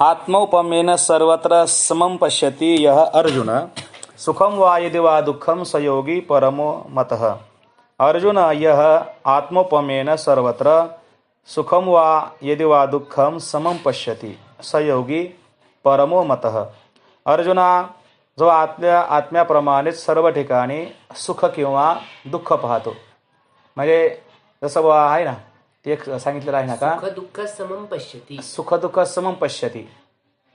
आत्मौपम्येन सर्वत्र समं पश्यति यः अर्जुन सुखम वा यदि वा दुःखम स योगी परमो मतः। अर्जुन यः आत्मौपम्येन सर्वत्र सुखम वा यदि वा दुःखम समं पश्यति स योगी परमो मतः। अर्जुना, जो आत्म्याप्रमाणेच सर्व ठिकाणी सुख किंवा दुःख पाहतो, म्हणजे जसं आहे ना, ते एक सांगितलेलं आहे ना का, सुख दुःख समं पश्यति, सुख दुःख समं पश्यति.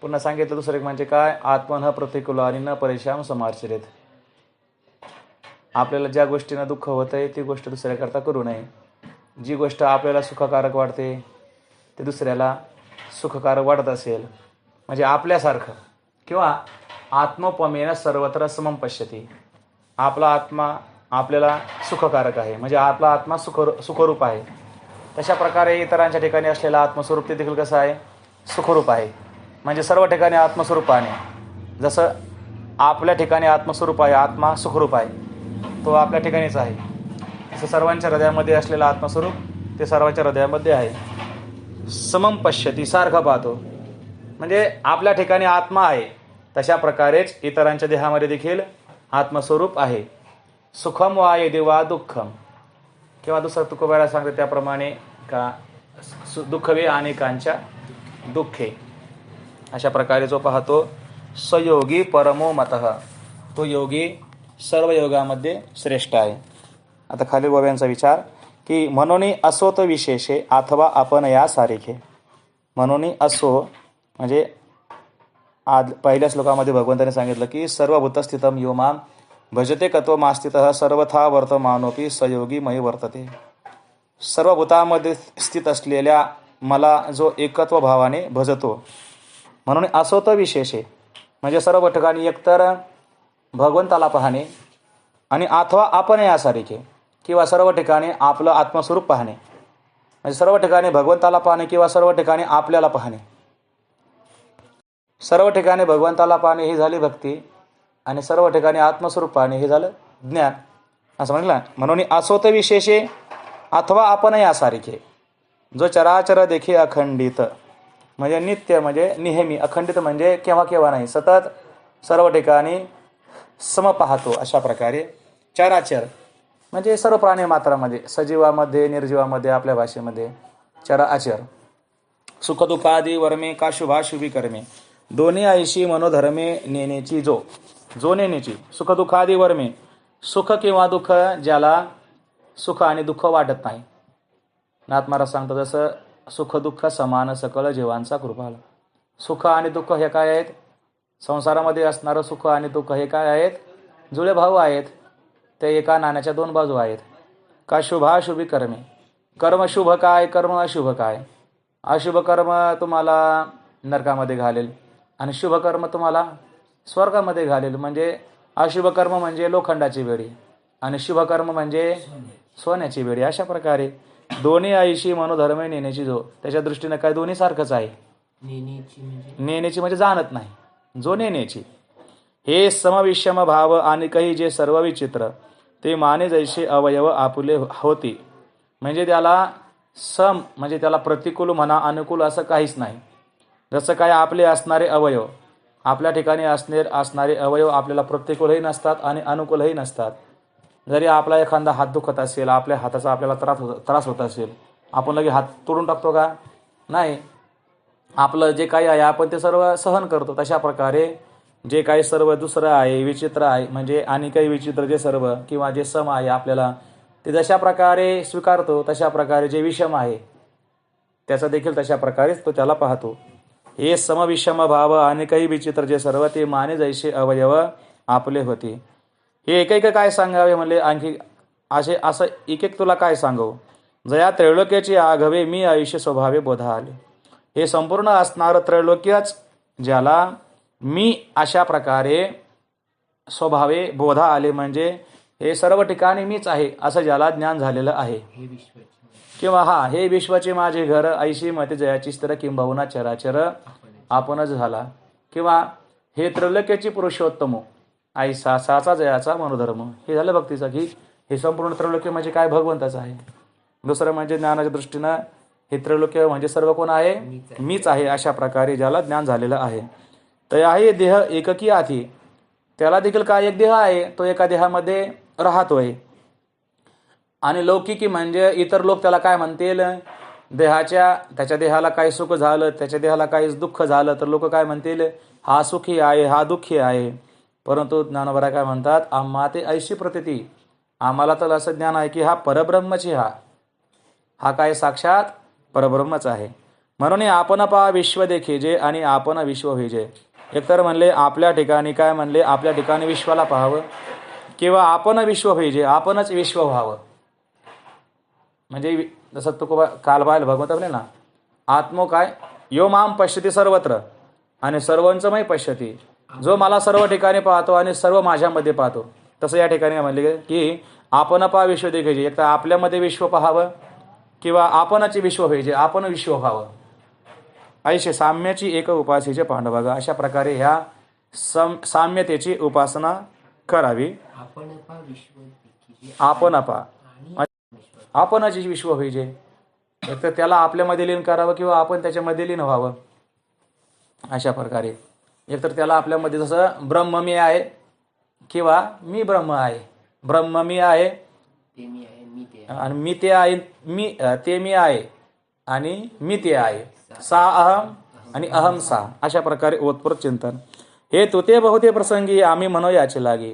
पुन्हा सांगितलं दुसरं एक म्हणजे काय, आत्मन प्रतिकूलानि न परेशान समाचरेत. आपल्याला ज्या गोष्टीनं दुःख होतंय ती गोष्ट दुसऱ्याकरता करू नये. जी गोष्ट आपल्याला सुखकारक वाटते ते दुसऱ्याला सुखकारक वाटत असेल म्हणजे आपल्यासारखं, किंवा आत्मोपमेन सर्वत्र समं पश्यति, आपला आत्मा आपल्याला सुखकारक आहे म्हणजे आपला आत्मा सुखरूप आहे, तशा प्रकारे इतरांच्या ठिकाणी असलेला आत्मस्वरूप ते देखील कसं आहे, सुखरूप आहे. म्हणजे सर्व ठिकाणी आत्मस्वरूपाने, जसं आपल्या ठिकाणी आत्मस्वरूप आहे, आत्मा सुखरूप आहे, तो आपल्या ठिकाणीच आहे, तसं सर्वांच्या हृदयामध्ये असलेला आत्मस्वरूप ते सर्वांच्या हृदयामध्ये आहे. समं पश्यति, सारखं पाहतो, म्हणजे आपल्या ठिकाणी आत्मा आहे तशा प्रकारेच इतरांच्या देहामध्ये देखील आत्मस्वरूप आहे. सुखम वा यदि वा दुःखम, किंवा दुसरं तुकोबाला सांगते त्याप्रमाणे का दुःखवे अनेकांच्या दुःखे, अशा प्रकारे जो पाहतो स योगी परमो मतः, तो योगी सर्व योगामध्ये श्रेष्ठ आहे. आता खालील बाब्यांचा विचार की म्हणून असोत विशेषे अथवा आपण या सारिखे. म्हणून असो म्हणजे आज पहिल्या श्लोकामध्ये भगवंताने सांगितलं की सर्वभूतस्थितम यो मां भजते कत्वमास्थितः सर्वथा वर्तमानोपि सयोगी मयी वर्तते. सर्व भूतामध्ये स्थित असलेल्या मला जो एकत्व भावाने भजतो. म्हणून असोत विशेषे म्हणजे सर्व ठिकाणी एकतर भगवंताला पाहणे, आणि अथवा आपण यासारखे, किंवा सर्व ठिकाणी आपलं आत्मस्वरूप पाहणे, म्हणजे सर्व ठिकाणी भगवंताला पाहणे किंवा सर्व ठिकाणी आपल्याला पाहणे. सर्व ठिकाणी भगवंताला पाहणे ही झाली भक्ती, आणि सर्व ठिकाणी आत्मस्वरूप पाहणे हे झालं ज्ञान, असं म्हटलं. म्हणून असोत विशेषे अथवा आपण यासारखे, जो चराचर देखी अखंडित म्हणजे नित्य म्हणजे नेहमी, अखंडित म्हणजे केव्हा केव्हा नाही, सतत सर्व ठिकाणी सम पाहतो. अशा प्रकारे चराचर म्हणजे सर्व प्राणी मात्रामध्ये, सजीवामध्ये निर्जीवामध्ये, आपल्या भाषेमध्ये चराचर. सुखदुःखादी वर्मे का शुभाशुभी कर्मे दोन्ही ऐशी मनोधर्मे नेण्याची जो नेण्याची. सुखदुःखादी वर्मे, सुख किंवा दुःख ज्याला सुख आणि दुःख वाटत नाही. नाथ महाराज सांगतात जसं सुख दुःख समान सकल जीवांचा कृपाला. सुख आणि दुःख हे काय आहेत, संसारामध्ये असणारं सुख आणि दुःख हे काय आहेत, जुळे भाऊ आहेत, ते एका नाण्याच्या दोन बाजू आहेत. का शुभाशुभी कर्मे, कर्म शुभ काय, कर्म अशुभ काय. अशुभ कर्म तुम्हाला नरकामध्ये घालेल आणि शुभ कर्म तुम्हाला स्वर्गामध्ये घालेल. म्हणजे अशुभ कर्म म्हणजे लोखंडाची बेडी आणि शुभ कर्म म्हणजे सोन्याची बेडी. अशा प्रकारे दोन्ही ऐशी मनोधर्मे नेण्याची त्याच्या दृष्टीने काय दोन्ही सारखंच आहे. नेण्याची म्हणजे जाणत नाही, जो नेण्याची. हे समविषम भाव आणि काही जे सर्व विचित्र ते माने जैसे अवयव आपुले होती. म्हणजे त्याला सम म्हणजे त्याला प्रतिकूल म्हणा अनुकूल असं काहीच नाही. जसं काय आपले असणारे अवयव, आपल्या ठिकाणी असणारे अवयव आपल्याला प्रतिकूलही नसतात आणि अनुकूलही नसतात. जरी आपला एखादा हात दुखत असेल, आपल्या हाताचा आपल्याला त्रास होत असेल, आपण लगे हात तोडून टाकतो का, नाही. आपलं जे काही आहे आपण ते सर्व सहन करतो. तशा प्रकारे जे काही सर्व दुसरं आहे, विचित्र आहे, म्हणजे आणि काही विचित्र जे सर्व किंवा जे सम आहे आपल्याला, ते जशा प्रकारे स्वीकारतो तशा प्रकारे जे विषम आहे त्याचा देखील तशा प्रकारेच तो त्याला पाहतो. हे समविषम भाव आणि काही विचित्र जे सर्व ते माने जैसे अवयव आपले होते. हे एक काय सांगावे म्हणले, आणखी असं एक तुला काय सांगू. जया त्रैलोक्याची आघवे मी आयुष्य स्वभावे बोधा आले. हे संपूर्ण असणारं त्रैलोक्यच ज्याला मी अशा प्रकारे स्वभावे बोधा आले, म्हणजे हे सर्व ठिकाणी मीच आहे असं ज्याला ज्ञान झालेलं आहे. किंवा हे विश्वाचे माझे घर ऐशी मते जयाची स्थिर किंबहुना चराचर आपणच झाला. किंवा हे त्रैलोक्याची पुरुषोत्तम ऐसा साचा जयाचा मनोधर्म. हे झालं भक्तीचं की हे संपूर्ण त्रैलोक्य म्हणजे काय, भगवंताचं आहे. दुसरं म्हणजे ज्ञानाच्या दृष्टीनं हे त्रैलोक्य म्हणजे सर्व कोण आहे? मीच आहे. अशा प्रकारे ज्याला ज्ञान झालेलं आहे. तयाही देह एककी आधी, त्याला देखील काय एक देह आहे, तो एका देहामध्ये राहतोय. आणि लौकिकी म्हणजे इतर लोक त्याला काय म्हणतील, त्याच्या देहाला काही सुख झालं, त्याच्या देहाला काही दुःख झालं तर लोक काय म्हणतील, हा सुखी आहे, हा दुःखी आहे. परंतु ज्ञानोबा काय म्हणतात, आम्हा ते ऐशी प्रतीती, आम्हाला तर असं ज्ञान आहे की हा परब्रह्मच हा काय साक्षात परब्रह्मच आहे. म्हणून आपण पा विश्व देखीजे आणि आपण विश्व होईजे. एकतर म्हणले आपल्या ठिकाणी काय म्हणले, आपल्या ठिकाणी विश्वाला पाहावं, किंवा आपण विश्व होईजे, आपणच विश्व व्हावं. म्हणजे जसं तू काल पाहिलं भगवंत म्हणले ना, आत्मो काय यो माम पश्यती सर्वत्र आणि सर्वांचमय पश्यती, जो मला सर्व ठिकाणी पाहतो आणि सर्व माझ्यामध्ये पाहतो. तसं या ठिकाणी म्हणले की आपण पा विश्व देखीजे, एक तर आपल्यामध्ये विश्व पाहावं किंवा आपणच विश्व होईजे, आपण विश्व व्हावं. ऐशे साम्याची एक उपासीचे पांडवागा. अशा प्रकारे ह्या साम्यतेची उपासना करावी. आपण आपणच विश्व होईजे, एक तर त्याला आपल्यामध्ये लीन करावं किंवा आपण त्याच्यामध्ये लीन व्हावं. अशा प्रकारे एकतर त्याला आपल्यामध्ये जसं ब्रह्म मी आहे किंवा मी ब्रह्म आहे, ब्रह्म मी आहे आणि मी ते आहे, ते मी आहे आणि मी ते आहे, सा अहम आणि अहम सा. अशा प्रकारे ओतप्रोत चिंतन. हे तुते बहुते प्रसंगी आम्ही म्हणो याचे लागे.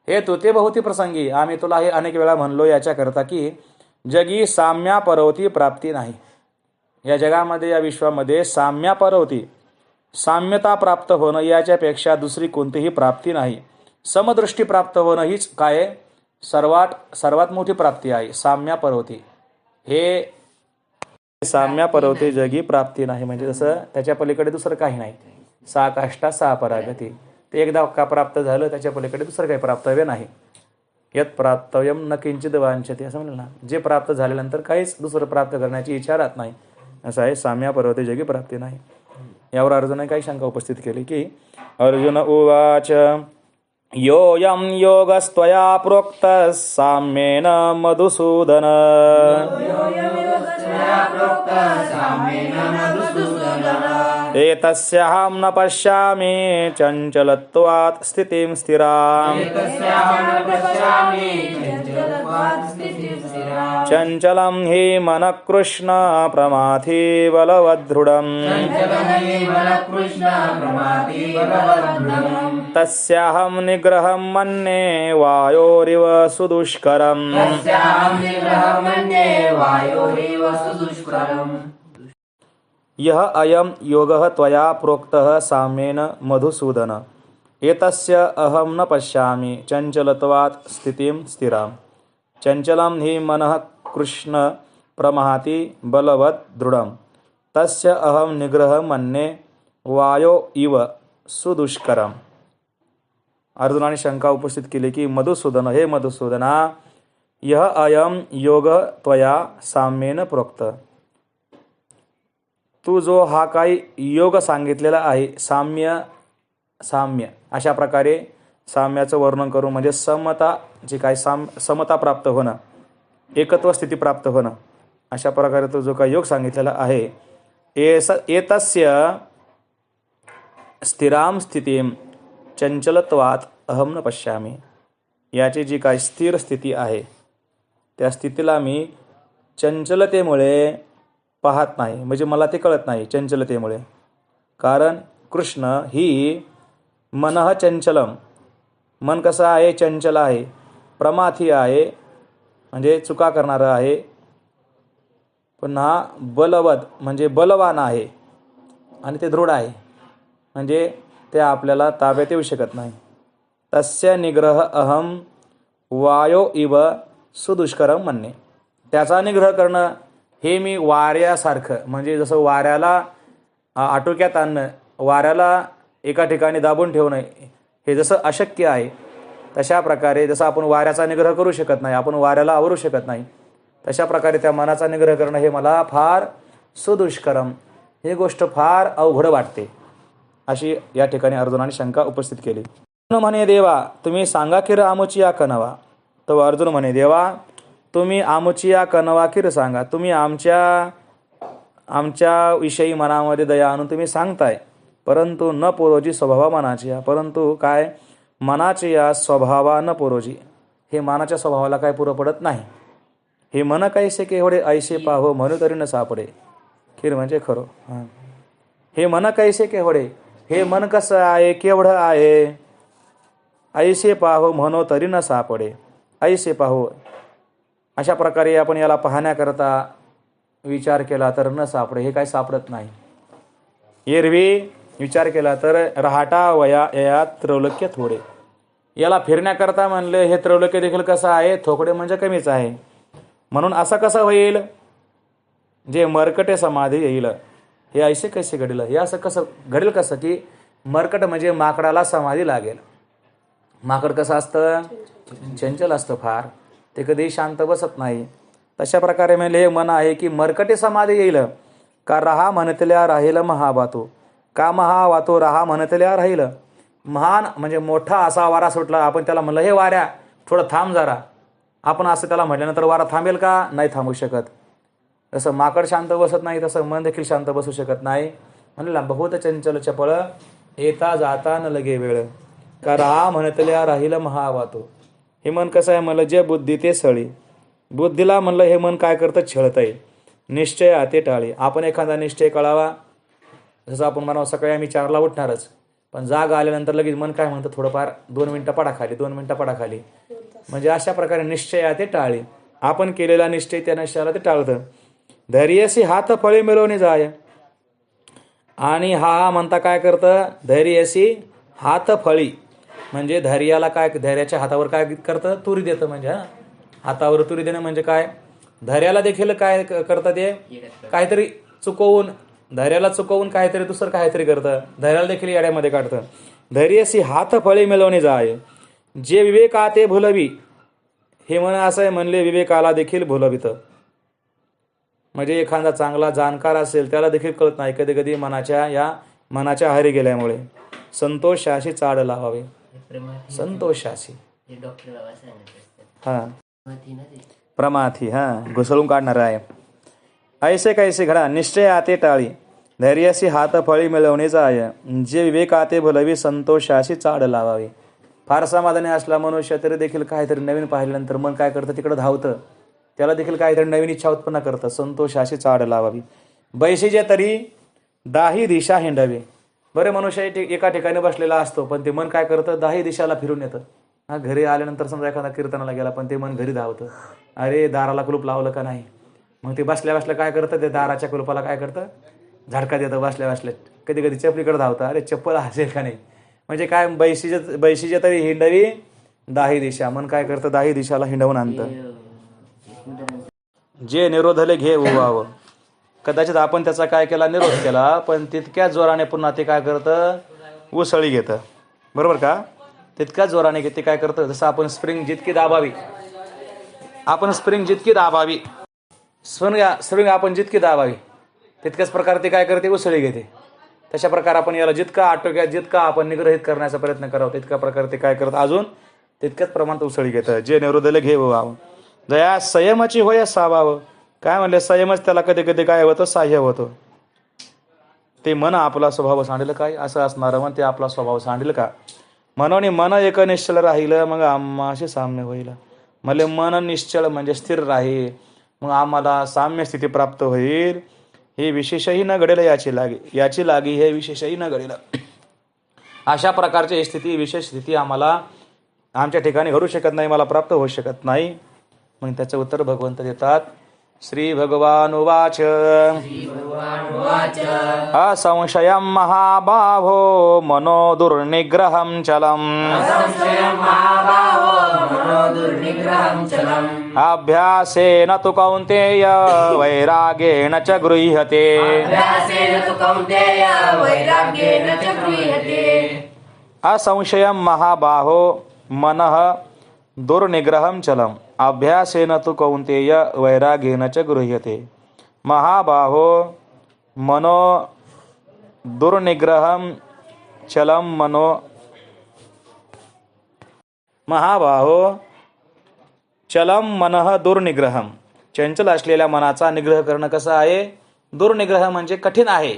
हे तुते बहुते प्रसंगी, आम्ही तुला हे अनेक वेळा म्हणलो याच्याकरता की जगी साम्यापरवती प्राप्ती नाही. या जगामध्ये, या विश्वामध्ये साम्यापरवती, साम्यता प्राप्त होणं याच्यापेक्षा दुसरी कोणतीही प्राप्ती नाही. समदृष्टी प्राप्त होणं हीच काय सर्वात मोठी प्राप्ती आहे. साम्यापरवती, हे साम्यापरवती जगी प्राप्ती नाही. म्हणजे जसं त्याच्या पलीकडे दुसरं काही नाही. सा काष्टा सा परागती, ते एकदा का प्राप्त झालं त्याच्या पलीकडे दुसरं काही प्राप्तव्य नाही. यत प्राप्तव्यम न किंचित वांछते, असं म्हणलं ना, जे प्राप्त झाल्यानंतर काहीच दुसरं प्राप्त करण्याची इच्छा राहत नाही. असं आहे साम्यापरवती जगी प्राप्ती नाही. यावर अर्जुनाने काही शंका उपस्थित केली की अर्जुन उवाच योऽयं योगस्त्वया प्रोक्त साम्येन मधुसूदन एतस्याहं न पश्यामि चञ्चलत्वात् स्थितिं स्थिराम् चञ्चलं हि मनः कृष्ण प्रमाथि बलवदृढम् तस्याहं निग्रहं मन्ये वायोरिव सुदुष्करम्. यः अयं योगः त्वया प्रोक्तः साम्येन मधुसूदन एतस्य अहं न पश्यामि चञ्चलत्वात् स्थितिं स्थिराम् चञ्चलं हि मनः कृष्ण प्रमाथि बलवत् दृढम् तस्य अहं निग्रहं मन्ये वायो इव सुदुष्करम्. अर्जुनाने शंका उपस्थित केली की मधुसूदन, हे मधुसूदना, यह अयम योग त्वया साम्येन प्रोक्त, तू जो हा काही योग सांगितलेला आहे, साम्य अशा प्रकारे साम्याचं वर्णन करून म्हणजे समता, जे काय समता प्राप्त होणं, एकत्व स्थिती प्राप्त होणं, अशा प्रकारे तो जो काही योग सांगितलेला आहे, एतस्य स्थिराम स्थितीम चंचलत्वात् अहम न पश्यामी, याची जी काही स्थिर स्थिती आहे त्या स्थितीला मी चंचलतेमुळे पाहत नाही, म्हणजे मला ते कळत नाही चंचलतेमुळे. कारण कृष्ण ही मनः चंचलम, मन कसं आहे, चंचल आहे, प्रमाथी आहे म्हणजे चुका करणारं आहे, पुन्हा बलवत म्हणजे बलवान आहे, आणि ते दृढ आहे म्हणजे ते आपल्याला ताब्यात येऊ शकत नाही. तस्य निग्रह अहम वायो इव सुदुष्करम म्हणणे, त्याचा निग्रह करणं हे मी वाऱ्यासारखं, म्हणजे जसं वाऱ्याला आटोक्यात आणणं, वाऱ्याला एका ठिकाणी दाबून ठेवणं, हे जसं अशक्य आहे, तशा प्रकारे जसं आपण वाऱ्याचा निग्रह करू शकत नाही, आपण वाऱ्याला आवरू शकत नाही, तशा प्रकारे त्या मनाचा निग्रह करणं हे मला फार सुदुष्करम, ही गोष्ट फार अवघड वाटते, अशी या ठिकाणी अर्जुनाने शंका उपस्थित केली. म्हणे देवा, तुम्ही सांगा किर आमुची कनवा. तो अर्जुन म्हणे, देवा तुम्ही आमुची कनवा किर सांगा, तुम्ही आमच्या आमच्या विषयी मनामध्ये दया आणून तुम्ही सांगताय, परंतु न पुरोजी स्वभावा मनाची या, परंतु काय मनाची या स्वभावा न पुरोजी, हे मनाच्या स्वभावाला काय पुरं पडत नाही. हे मन कैसे केवढे ऐसे पाहो म्हणू तरी न सापडे. खीर म्हणजे खरं. हां, हे मन कैसे केवढे, हे मन कसं आहे, केवढं आहे. ऐसे पाहो म्हणो तरी न सापडे. ऐसे पाहो, अशा प्रकारे आपण याला पाहण्याकरता विचार केला तर न सापडे, हे काय सापडत नाही. एरवी विचार केला तर रहाटा वया यात त्रैलोक्य थोडे. याला फिरण्याकरता म्हणले हे त्रैलोक्य देखील कसं आहे, थोकडे म्हणजे कमीच आहे. म्हणून असं कसं होईल, जे मरकटे समाधी येईल, हे ऐसे कैसे घडेल, हे असं कसं घडेल, कसं की मरकट म्हणजे माकडाला समाधी लागेल. माकड कसं असतं, चंचल असतं फार, ते कधी शांत बसत नाही. तशा प्रकारे म्हणजे हे मन आहे की मरकटे समाधी येईल, का रहा म्हणतल्या राहील महावातो, का महावातो रहा म्हणतल्या राहील. महान म्हणजे मोठा असा वारा सुटला, आपण त्याला म्हणलं हे वाऱ्या थोडं थांब जरा, आपण असं त्याला म्हटल्यानंतर वारा थांबेल का, नाही थांबू शकत. जसं माकड शांत बसत नाही तसं मन देखील शांत बसू शकत नाही. म्हणलं बहुत चंचल चपळ येता जाता न लगे वेळ, का रहा म्हणतल्या राहील महावातो. हे मन कसं आहे म्हणलं, जे बुद्धी ते सळी. बुद्धीला म्हणलं हे मन काय करतं, छळतंय. निश्चय आते टाळे, आपण एखादा निश्चय कळावा. जसं आपण म्हणावं सकाळी आम्ही 4ला उठणारच, पण जाग आल्यानंतर लगेच मन काय म्हणतं, थोडंफार 2 मिनिटं पडा खाली, 2 मिनिटं पडा खाली. म्हणजे अशा प्रकारे निश्चय आते टाळे, आपण केलेला निश्चय त्या निश्चयाला ते टाळतं. धैर्यसी हात फळे मिळवणे जाय, आणि हा म्हणता काय करतं, धैर्यसी हात फळी म्हणजे धैर्याला काय, धैर्याच्या हातावर काय करतं, तुरी देतं. म्हणजे हातावर तुरी देणं म्हणजे काय, धैर्याला देखील काय करतं, ते काहीतरी चुकवून, धैर्याला चुकवून काहीतरी दुसरं काहीतरी करतं, धैर्याला देखील येड्यामध्ये काढतं. धैर्यसी हात फळे मिळवणे जाय, जे विवेका ते भुलवी. हे म्हण असं आहे म्हणले, विवेकाला देखील भुलवितं. म्हणजे एखादा चांगला जाणकार असेल त्याला देखील कळत नाही कधी कधी मनाच्या आहारी गेल्यामुळे. संतोषाशी चाड लावावे, संतोषाशी, हा प्रमाथी, हा घुसळून काढणार आहे. ऐसे कैसे घडा निश्चय आते टाळी, धैर्याशी हात फळी मिळवणे जाय, जे विवेकाते भुलवी संतोषाशी चाड लावावे. फार समाधानी असला मनुष्य तरी देखील काहीतरी नवीन पाहिल्यानंतर मन काय करतं, तिकडं धावतं, त्याला देखील काहीतरी नवीन इच्छा उत्पन्न करतं. संतोषाशी चाड लावावी. बैशीजे तरी दाही दिशा हिंडावी. बरे मनुष्य एका ठिकाणी बसलेला असतो, पण ते मन काय करतं, दाही दिशाला फिरून येतं. घरी आल्यानंतर समजा एखादा कीर्तनाला गेला, पण ते मन घरी धावतं, अरे दाराला कुलूप लावलं का नाही. मग ते बसल्या बसल्या काय करतं, ते दाराच्या कुलूपाला काय करतं, झटका देतं. बसल्या बसल्या कधी कधी चपलीकडे धावतं, अरे चप्पल असेल का नाही. म्हणजे काय, बैशीजे तरी हिंडवी दाही दिशा, मन काय करतं, दाही दिशाला हिंडवून आणतं. जे निरोधले घे उवावं, कदाचित आपण त्याचा काय केला, निरोध केला, पण तितक्याच जोराने पुन्हा ते काय करतं, उसळी घेतं. बरोबर का, तितक्याच जोराने ते काय करतं, जसं आपण स्प्रिंग जितकी दाबावी, स्प्रिंग आपण जितकी दाबावी तितक्याच प्रकारे ते काय करते, उसळी घेते. तशा प्रकारे आपण याला जितका आटोक्यात, जितका आपण निग्रहित करण्याचा प्रयत्न करावा, तितका प्रकारे ते काय करतं, अजून तितक्याच प्रमाणात उसळी घेतं. जे निरोधले घे व्हावं, जया संयमाची होय सावावं. काय म्हणले, संयमच त्याला कधी कधी काय होतं, साह्य होतं. ते मन आपला स्वभाव सांडेल काय, असं असणारं मन ते आपला स्वभाव सांडेल का. म्हणून मन एक निश्चल राहिलं, मग आम्हाशी साम्य होईल. म्हणजे मन निश्चल म्हणजे स्थिर राहील, मग आम्हाला साम्य स्थिती प्राप्त होईल. हे विशेषही न घडेल याची लागी हे विशेषही न घडेल. अशा प्रकारची स्थिती, विशेष स्थिती आम्हाला आमच्या ठिकाणी घडू शकत नाही, मला प्राप्त होऊ शकत नाही. मग त्याचं उत्तर भगवंत देतात. श्री भगवान उवाच, असंशयं महाबाहो मनो दुर्निग्रहं चलम्, अभ्यासेन तु कौन्तेय वैराग्येण च गृह्यते. असंशयं महाबाहो मनः दुर्निग्रहं चलम्, अभ्यासेन तु कौन्तेय वैराग्येन च गृह्यते. महाबाहो मनो दुर्निग्रहं चलं, महाबाहो चलम मनः दुर्निग्रहम. चंचल असलेल्या मनाचा निग्रह करणं कसं आहे, दुर्निग्रह म्हणजे कठीण आहे.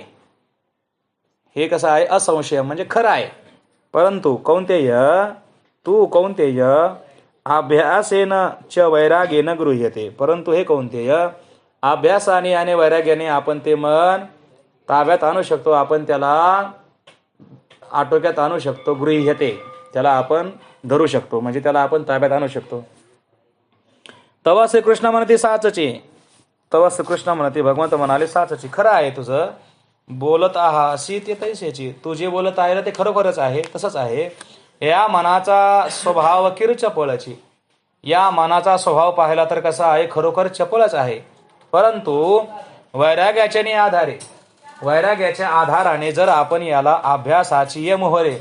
हे कसं आहे? असंशय म्हणजे खरं आहे. परंतु कौंतेय, तू कौंतेय अभ्यासेन च वैरागेन गृह्यते. परंतु हे कौंतेय, अभ्यासाने आणि वैराग्याने आपण ते मन ताब्यात आणू शकतो, आपण त्याला आटोक्यात आणू शकतो. गृह्यते, त्याला आपण धरू शकतो, म्हणजे त्याला आपण ताब्यात आणू शकतो. तवा श्रीकृष्ण म्हणते साचची. तवा श्रीकृष्ण म्हणते, भगवंत म्हणाले साचची, खरं आहे तुझं बोलत आहासी ते तैसेची. तू जे बोलत आहे ना ते खरोखरच आहे, तसंच आहे. या मनाचा स्वभाव किर चपळची. या मनाचा स्वभाव पाहिला तर कसा आहे? खरोखर चपळच आहे. परंतु वैराग्याच्या आधाराने जर आपण याला अभ्यासाची मोहरे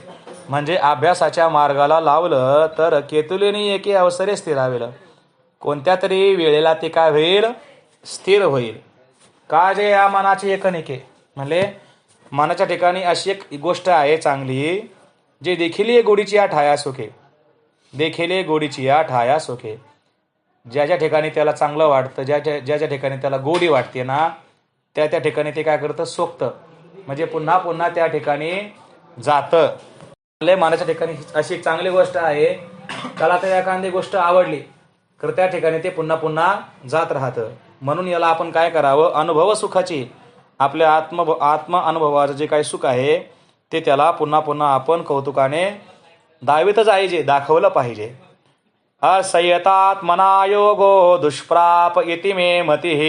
म्हणजे अभ्यासाच्या मार्गाला लावलं तर केतुलेनी एके अवसरे स्थिरावेल. कोणत्या तरी वेळेला ते काय होईल? स्थिर होईल. का जे या मनाची एकनिके म्हणजे मनाच्या ठिकाणी अशी एक गोष्ट आहे चांगली, जे देखिले गोडीची या ठाया सुखे. देखिले गोडीची या ठाया सुखे. ज्याच्या ठिकाणी त्याला चांगलं वाटतं, ज्याच्या ठिकाणी त्याला गोडी वाटते ना, त्या ठिकाणी ते काय करतं? सोकतं, म्हणजे पुन्हा पुन्हा त्या ठिकाणी जातं. मनाच्या ठिकाणी अशी एक चांगली गोष्ट आहे, त्याला तर एखादी गोष्ट आवडली तर त्या ठिकाणी ते पुन्हा पुन्हा जात राहतं. म्हणून याला आपण काय करावं? अनुभव सुखाची, आपल्या आत्म अनुभवाचं जे काही सुख आहे ते त्याला पुन्हा पुन्हा आपण कौतुकाने दाखवितच आहे, दाखवलं पाहिजे. असंयतात मना योगो दुष्प्राप इति मे मतिः.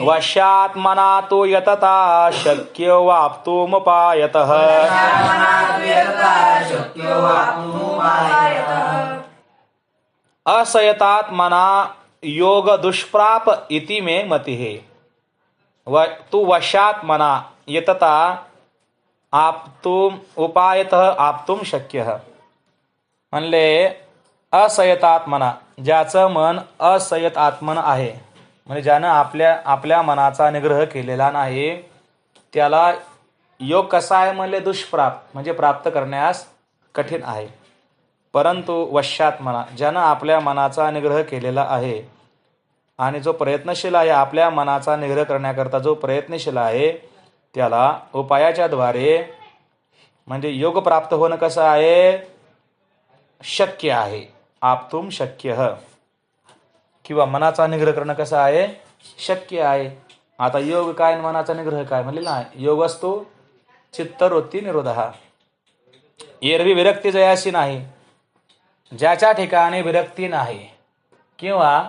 वश्यात् मना तु यतता शक्य वाप्तुमुपायतः. असंयतात मना योग दुष्प्राप इति मे मतिः. तू वशात मना यतता आप्तुम उपायतः आप्तुम शक्य. म्हणले असंयतात मना, ज्याचं मन असंयत आत्मन आहे, म्हणजे ज्यानं आपल्या मनाचा निग्रह केलेला नाही, त्याला योग कसा आहे? म्हणले दुष्प्राप म्हणजे प्राप्त करण्यास कठीण आहे. परंतु वश्यात मना, ज्यानं आपल्या मनाचा निग्रह केलेला आहे आणि जो प्रयत्नशील आहे, आपल्या मनाचा निग्रह करण्याकरता जो प्रयत्नशील आहे, त्याला उपायाच्या द्वारे म्हणजे योग प्राप्त होणं कसं आहे? शक्य आहे. आप्तुम शक्य, किंवा मनाचा निग्रह करणं कसं आहे? शक्य आहे. आता योग काय आणि मनाचा निग्रह काय म्हणले ना? योगस्तु चित्तवृत्ती निरोधः. एरवी विरक्ती जयाशी नाही. ज्याच्या ठिकाणी विरक्ती नाही किंवा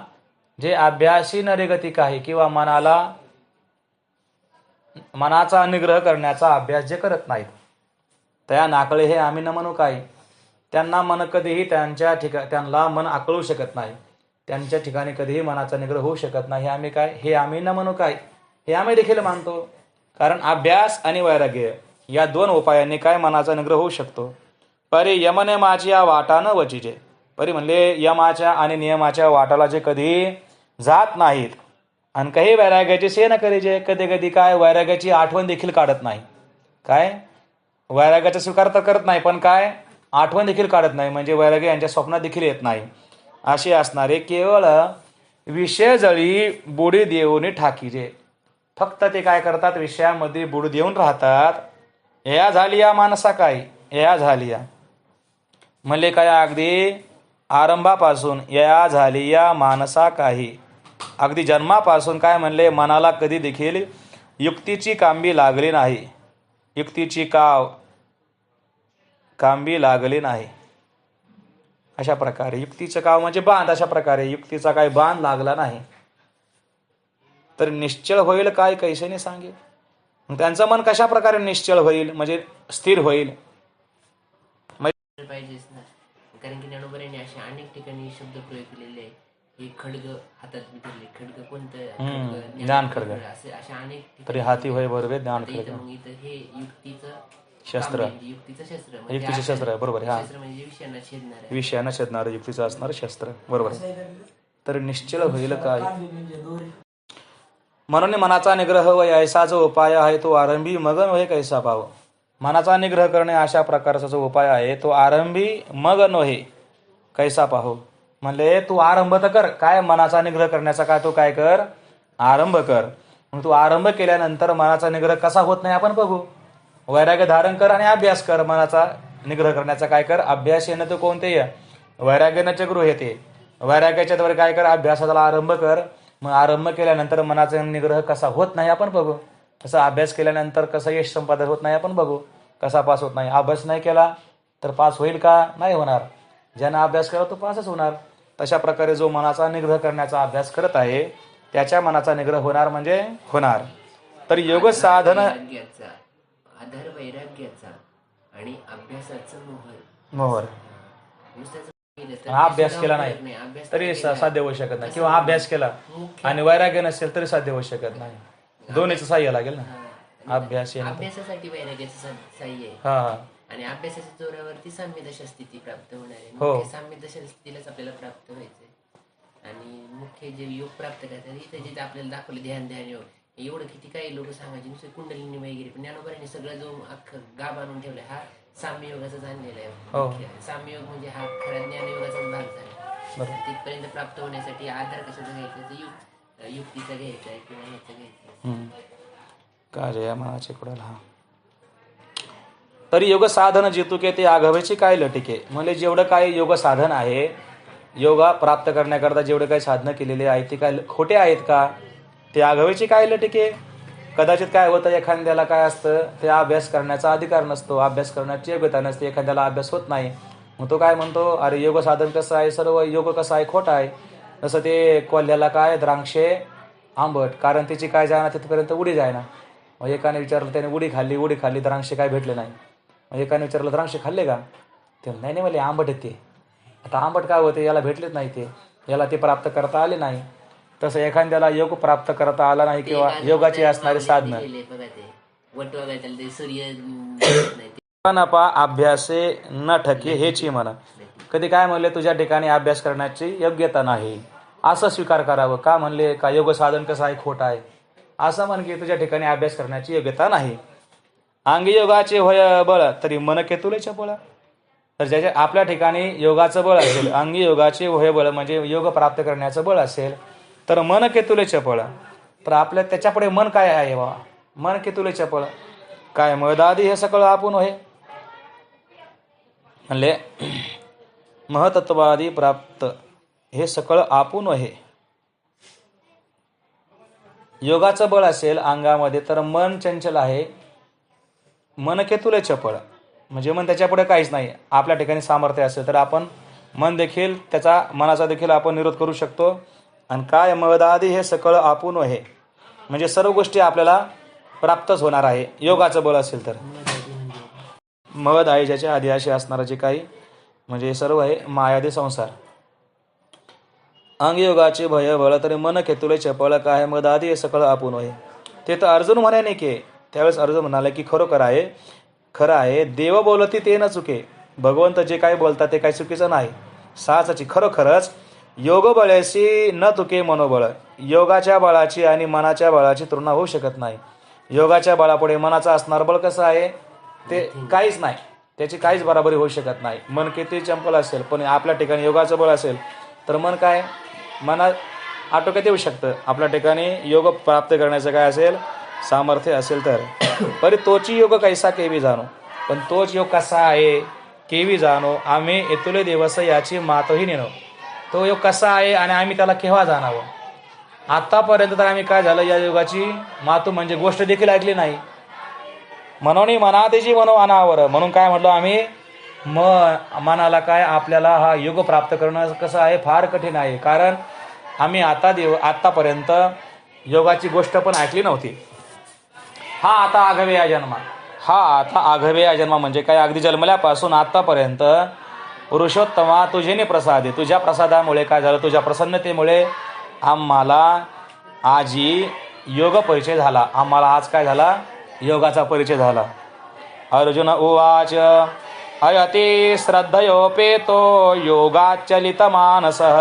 जे अभ्यासी नरेगतिक आहे किंवा मनाचा निग्रह करण्याचा अभ्यास जे करत नाहीत, त्या नाकळे हे आम्ही न म्हणू काय. त्यांना मन कधीही त्यांना मन आकळू शकत नाही, त्यांच्या ठिकाणी कधीही मनाचा निग्रह होऊ शकत नाही. आम्ही काय? हे आम्ही न म्हणू काय, हे आम्ही देखील मानतो. कारण अभ्यास आणि वैराग्य या दोन उपायांनी काय मनाचा निग्रह होऊ शकतो. परी यमनियमाची या वाटा न वचिजे. परी म्हणले यमाच्या आणि नियमाच्या वाटाला जे कधी जात नाहीत आणि काही वैराग्याची से न करीजे. कधी कधी काय वैराग्याची आठवण देखील काढत नाही. काय? वैराग्याचा स्वीकार तर करत नाही, पण काय आठवण देखील काढत नाही, म्हणजे वैराग्य यांच्या स्वप्नात देखील येत नाही. असे असणारे केवळ विषय जळी बुडी देऊन ठाकीजे. फक्त ते काय करतात? विषयामध्ये बुड देऊन राहतात. या झाली या माणसा काय? या झाली या म्हणले काय? अगदी आरंभापासून या झाली या मानसा काही. अगदी जन्मापासून काय म्हणले? मनाला कधी देखील युक्तीची कांबी लागली नाही. युक्तीची कांबी लागली नाही. अशा प्रकारे युक्तीचं काव म्हणजे बांध. अशा प्रकारे युक्तीचा काही बांध लागला नाही तर निश्चळ होईल काय? कैसेने सांगे. त्यांचं मन कशा प्रकारे निश्चळ होईल म्हणजे स्थिर होईल? पाहिजेच ना, कारण की ज्ञानोबरांनी अशा अनेक ठिकाणी शब्द प्रयोग केलेले आहे. हे खडग हातात धरले, खडग कोणतं? ज्ञान खडग. अशा अनेक तरी हाती होय बरोबर ज्ञान खडग. मग इथं हे युक्तीचं शस्त्र, युक्तीचं शस्त्र युक्तीचे शस्त्र आहे. बरोबर. हा, शस्त्र म्हणजे विषयांना छेदणार, विषयानं छेदणारं युक्तीचं असणारं शस्त्र. बरोबर. तर निश्चळ होईल काय? म्हणून मनाचा निग्रह व ऐसा जो उपाय आहे तो आरंभी मगन होय कैसा पाव. मनाचा निग्रह करणे अशा प्रकारचा जो उपाय आहे तो आरंभी मग नव्हे कैसा पाहो. म्हणले तू आरंभ तर कर, काय मनाचा निग्रह करण्याचा काय तू काय कर, आरंभ कर. मग तू आरंभ केल्यानंतर मनाचा निग्रह कसा होत नाही आपण बघू. वैराग्य धारण कर आणि अभ्यास कर. मनाचा निग्रह करण्याचा काय कर, अभ्यास येणं तर कोणते वैराग्यानं च गृह येते. वैराग्याच्या द्वारे काय कर, अभ्यासाला आरंभ कर. मग आरंभ केल्यानंतर मनाचा निग्रह कसा होत नाही आपण बघू. कसा अभ्यास केल्यानंतर कसं यश संपादन होत नाही आपण बघू. कसा पास होत नाही. अभ्यास नाही केला तर पास होईल का, नाही होणार. ज्यानं अभ्यास केला तो पासच होणार. तशा प्रकारे जो मनाचा निग्रह करण्याचा अभ्यास करत आहे त्याच्या मनाचा निग्रह होणार म्हणजे होणार. तर योग साधन वैराग्याचा आधार वैराग्याचा आणि अभ्यासाचं मोहर नुसतं केलं तर हा अभ्यास ते केला सुद्धा नाही होत नाही. अभ्यास तरी केला साध्य होऊ शकत नाही, किंवा अभ्यास केला आणि वैराग्य नसेल तरी साध्य होऊ शकत नाही. दोन्हीचं साह्य लागेल ना. अभ्यास येणं अभ्यासासाठी वैराग्याचं साह्य आहे. हा हा आणि अभ्यासाच्या जोरावरती साम्यदशा स्थिती प्राप्त होणार आहे. हो. मुख्य साम्यदशा स्थितीलाच आपल्याला प्राप्त व्हायचंय. आणि मुख्य जे योग प्राप्त करतात इथे जिथे आपल्याला दाखवले ध्यान ध्यान योग, एवढं किती काही लोक सांगायचे नुसते कुंडलिनी वगैरे, पण ज्ञानोबाने सगळं जो अख्खं गाभ आणून ठेवलाय हा साम्ययोगाचाच आणलेला हो. आहे. साम्ययोग म्हणजे हा खरा ज्ञानयोगाचाच भाग झाला. बरोबर. तिथपर्यंत प्राप्त होण्यासाठी आधार कशाचा घ्यायचा तर युक्तीचा घ्यायचा आहे किंवा ह्याचा घ्यायचा. काय या मनाचे कुडाल हा. तरी योग साधन जितुके ते आघवेची काय लटिके. म्हणजे जेवढं काय योग साधन आहे, योगा प्राप्त करण्याकरता जेवढे काही साधनं केलेले आहेत ते काय खोटे आहेत का, ते आघवेची काय लटिके. कदाचित काय होतं, एखाद्याला काय असतं ते अभ्यास करण्याचा अधिकार नसतो, अभ्यास करण्याची योग्यता नसते, एखाद्याला अभ्यास होत नाही. मग तो काय म्हणतो, अरे योग साधन कसं आहे, सर्व योग कसं आहे, खोटा आहे. जसं ते कोल्ह्याला काय द्राक्षे आंबट, कारण त्याची काय जाणार तिथपर्यंत उडी जायना. मग एकाने विचारलं, त्याने उडी खाल्ली द्राक्षे काय भेटले नाही. मग एकाने विचारलं द्राक्षे खाल्ले का, ते नाही मला आंबट आहेत ते. आता आंबट काय होते, याला भेटलेच नाही, ते याला ते प्राप्त करता आले नाही. तसं एखाद्याला योग प्राप्त करता आला नाही किंवा योगाची असणारी साधनं अभ्यासे न ठके हेची म्हणा. कधी काय म्हणले, तुझ्या ठिकाणी अभ्यास करण्याची योग्यता नाही असं स्वीकार करावं. का म्हणले, का योग साधन कसं आहे, खोट आहे असं म्हण की तुझ्या ठिकाणी अभ्यास करण्याची योग्यता नाही. अंगी योगाचे होय बळ तरी मन केतुलेच्या बळ. तर ज्याच्या आपल्या ठिकाणी योगाचं बळ असेल, अंगी योगाचे होय बळ म्हणजे योग प्राप्त करण्याचं बळ असेल, तर मन केतुलेच्या बळ. तर आपल्या त्याच्यापुढे मन काय आहे बा, मन केतुलेच्या बळ काय मदादी हे सकळ आपण होय. म्हणले महतत्वादी प्राप्त हे सकळ आपण आहे. योगाचं बळ असेल अंगामध्ये तर मन चंचल आहे, मन केतुले चपळ म्हणजे मन त्याच्यापुढे काहीच नाही. आपल्या ठिकाणी सामर्थ्य असेल तर आपण मन देखील त्याचा मनाचा देखील आपण निरोध करू शकतो. आणि काय मदादी हे सकळ आपण आहे म्हणजे सर्व गोष्टी आपल्याला प्राप्तच होणार आहे योगाचं बळ असेल तर. मद आहे ज्याच्या आधी असे असणारं जे काही म्हणजे सर्व आहे मायादी संसार. अंगयोगाचे भय बळ तरी मन केतुले चपळ काय मदादी हे सकळ आपण आहे. ते तर अर्जुन म्हणाने की त्यावेळेस अर्जुन म्हणाले की खरं आहे देव बोलती ते न चुके. भगवंत जे काही बोलतात ते काही चुकीचं नाही, साचाची खरोखरच. योग बळाशी न तुके मनोबळ. योगाच्या बळाची आणि मनाच्या बळाची तुलना होऊ शकत नाही. योगाच्या बळापुढे मनाचा असणार बळ कसं आहे ते काहीच नाही, त्याची काहीच बराबरी होऊ शकत नाही. मन किती चंपल असेल पण आपल्या ठिकाणी योगाचं बळ असेल तर मन काय मनात आटोक्यात येऊ शकतं. आपल्या ठिकाणी योग प्राप्त करण्याचं काय असेल सामर्थ्य असेल तर. परी तोची योग कैसा केवी जाणो. पण तोच योग कसा आहे केवी जाणो आम्ही येतुले दिवस याची मातही नेनो. तो योग कसा आहे आणि आम्ही त्याला केव्हा जाणावं. आतापर्यंत तर आम्ही काय झालं या योगाची मातू म्हणजे गोष्ट देखील ऐकली नाही. म्हणून मना त्याची मनो अनावर म्हणून काय म्हटलं आम्ही मनाला काय आपल्याला हा योग प्राप्त करणं कसं आहे फार कठीण आहे. कारण आम्ही आतापर्यंत योगाची गोष्ट पण ऐकली नव्हती. हा आता आघवे या जन्मा म्हणजे काय अगदी जन्मल्यापासून आतापर्यंत पुरुषोत्तमा तुझेने प्रसादे. तुझ्या प्रसादामुळे काय झालं, तुझ्या प्रसन्नतेमुळे आम्हाला आजी योग परिचय झाला. आम्हाला आज काय झाला योगाचा परिचय झाला. अर्जुन उवाच अयति श्रद्धयोपेतो योगाच्चलितमानसः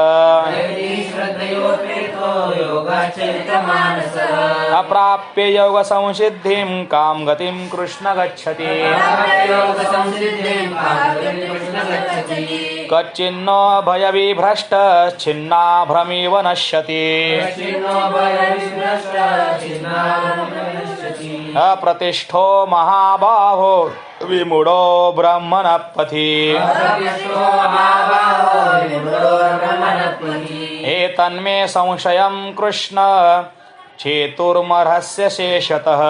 अप्राप्य योगसंसिद्धिं कां गतिं कृष्ण गच्छति कच्चिन्नो भयविभ्रष्टश्छिन्नाभ्रमिव नश्यति अप्रतिष्ठो महाबाहो विमूढो ब्रह्मणपथि एतन्मे संशयं कृष्ण चेतुर्मर्हस्य शेषतः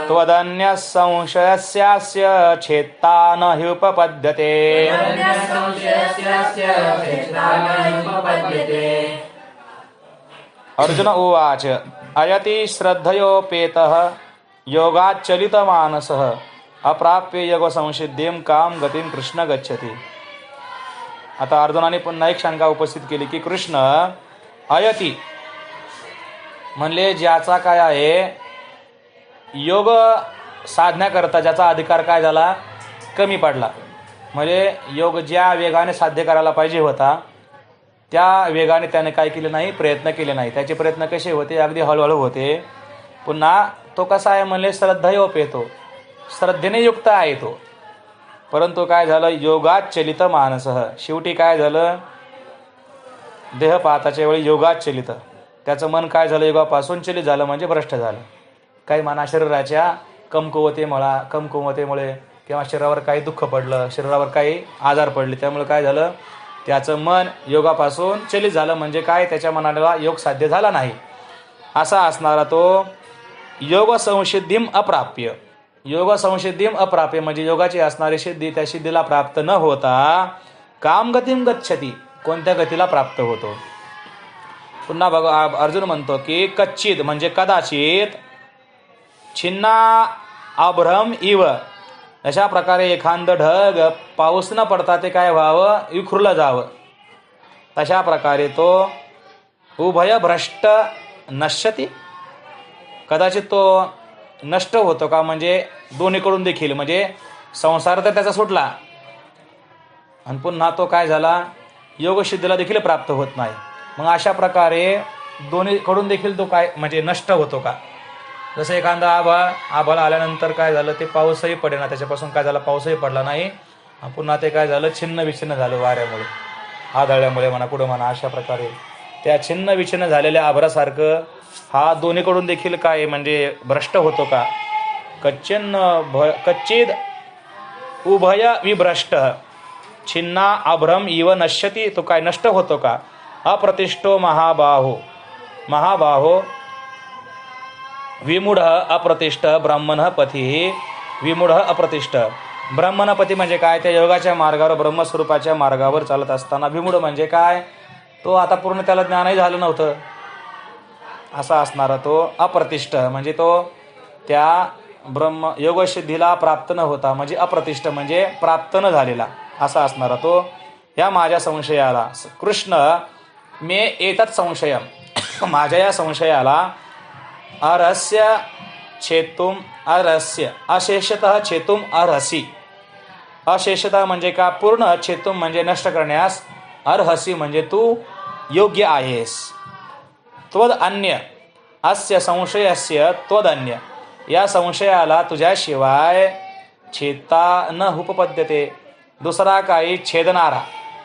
त्वदन्यः संशयस्यास्य छेत्ता न ह्युपपद्यते अर्जुन उवाच अयति श्रद्धयोपेतः योगाच्चलितमानसः अप्राप्य योगसंसिद्धिं कां गतिं कृष्ण गच्छति. आता अर्जुनाने पुन्हा एक शंका उपस्थित केली की कृष्ण अयति म्हणले ज्याचा काय आहे योग साधण्याकरता ज्याचा अधिकार काय झाला कमी पडला, म्हणजे योग ज्या वेगाने साध्य करायला पाहिजे होता त्या वेगाने त्याने काय केले नाही, प्रयत्न केले नाही. त्याचे प्रयत्न कसे होते, अगदी हळूहळू होते. पुन्हा तो कसा आहे म्हणले श्रद्धयोपेतो, श्रद्धेने युक्त आहे तो. परंतु काय झालं योगात चलित मानसः, शेवटी काय झालं देहपाताच्या वेळी योगात चलित, त्याचं मन काय झालं योगापासून चलित झालं म्हणजे भ्रष्ट झालं. काही म्हणा शरीराच्या कमकुवतेमुळे किंवा शरीरावर काही दुःख पडलं, शरीरावर काही आजार पडले, त्यामुळे काय झालं त्याचं मन योगापासून चलित झालं म्हणजे काय त्याच्या मनाला योग साध्य झाला नाही. असा असणारा तो योग संसिद्धीम अप्राप्य, योग संसिद्धीम अप्राप्य म्हणजे योगाची असणारी सिद्धी त्या सिद्धीला प्राप्त न होता काम गतिम गच्छति, कोणत्या गतीला प्राप्त होतो. पुन्हा बघा अर्जुन म्हणतो की कच्चित म्हणजे कदाचित, छिन्ना अभ्रम इव, अशा प्रकारे एखादं ढग पाऊस न पडता ते काय व्हावं विखुरलं जावं, तशा प्रकारे तो उभय भ्रष्ट नश्यती, कदाचित तो नष्ट होतो का म्हणजे दोन्हीकडून देखील, म्हणजे संसार तर त्याचा सुटला आणि पुन्हा तो काय झाला योगसिद्धीला देखील प्राप्त होत नाही. मग अशा प्रकारे दोन्हीकडून देखील तो काय म्हणजे नष्ट होतो का. जसं एखादा आभाळ आल्यानंतर काय झालं ते पाऊसही पडेना, त्याच्यापासून काय झालं पाऊसही पडला नाही, पुन्हा ते काय झालं छिन्न विछिन्न झालं वाऱ्यामुळे, आदळल्यामुळे म्हणा पुढं म्हणा. अशा प्रकारे त्या छिन्न विछिन्न झालेल्या आभारासारखं हा दोन्हीकडून देखील काय म्हणजे भ्रष्ट होतो का. कच्चिद उभय विभ्रष्ट छिन्ना अभ्रम इव नश्यती, तो काय नष्ट होतो का. अप्रतिष्ठो महाबाहो, महाबाहो विमूढ अप्रतिष्ठ ब्राह्मण पथी, विमूढ अप्रतिष्ठ ब्राह्मणपती म्हणजे काय त्या योगाच्या मार्गावर ब्रह्मस्वरूपाच्या मार्गावर चालत असताना विमूढ म्हणजे काय तो आता पूर्ण त्याला ज्ञानही झालं नव्हतं असा असणारा तो अप्रतिष्ठ म्हणजे तो त्या ब्रह्म योगसिद्धीला प्राप्त न होता म्हणजे अप्रतिष्ठ म्हणजे प्राप्त न झालेला असा असणारा तो. या माझ्या संशयाला कृष्ण मे एतत् संशयम, माझ्या या संशयाला अरहस्य छेतुम अरहस्य अशेषतः छेतुम अर्हसी, अशेषतः म्हणजे का पूर्ण, छेतुम म्हणजे नष्ट करण्यास, अर्हसी म्हणजे तू योग्य आहेस. त्वद अन्य अस्य संशयस्य त्वदन्य, या संशयाला तुझ्याशिवाय छेदता न उपपद्यते, दुसरा काही छेदणारा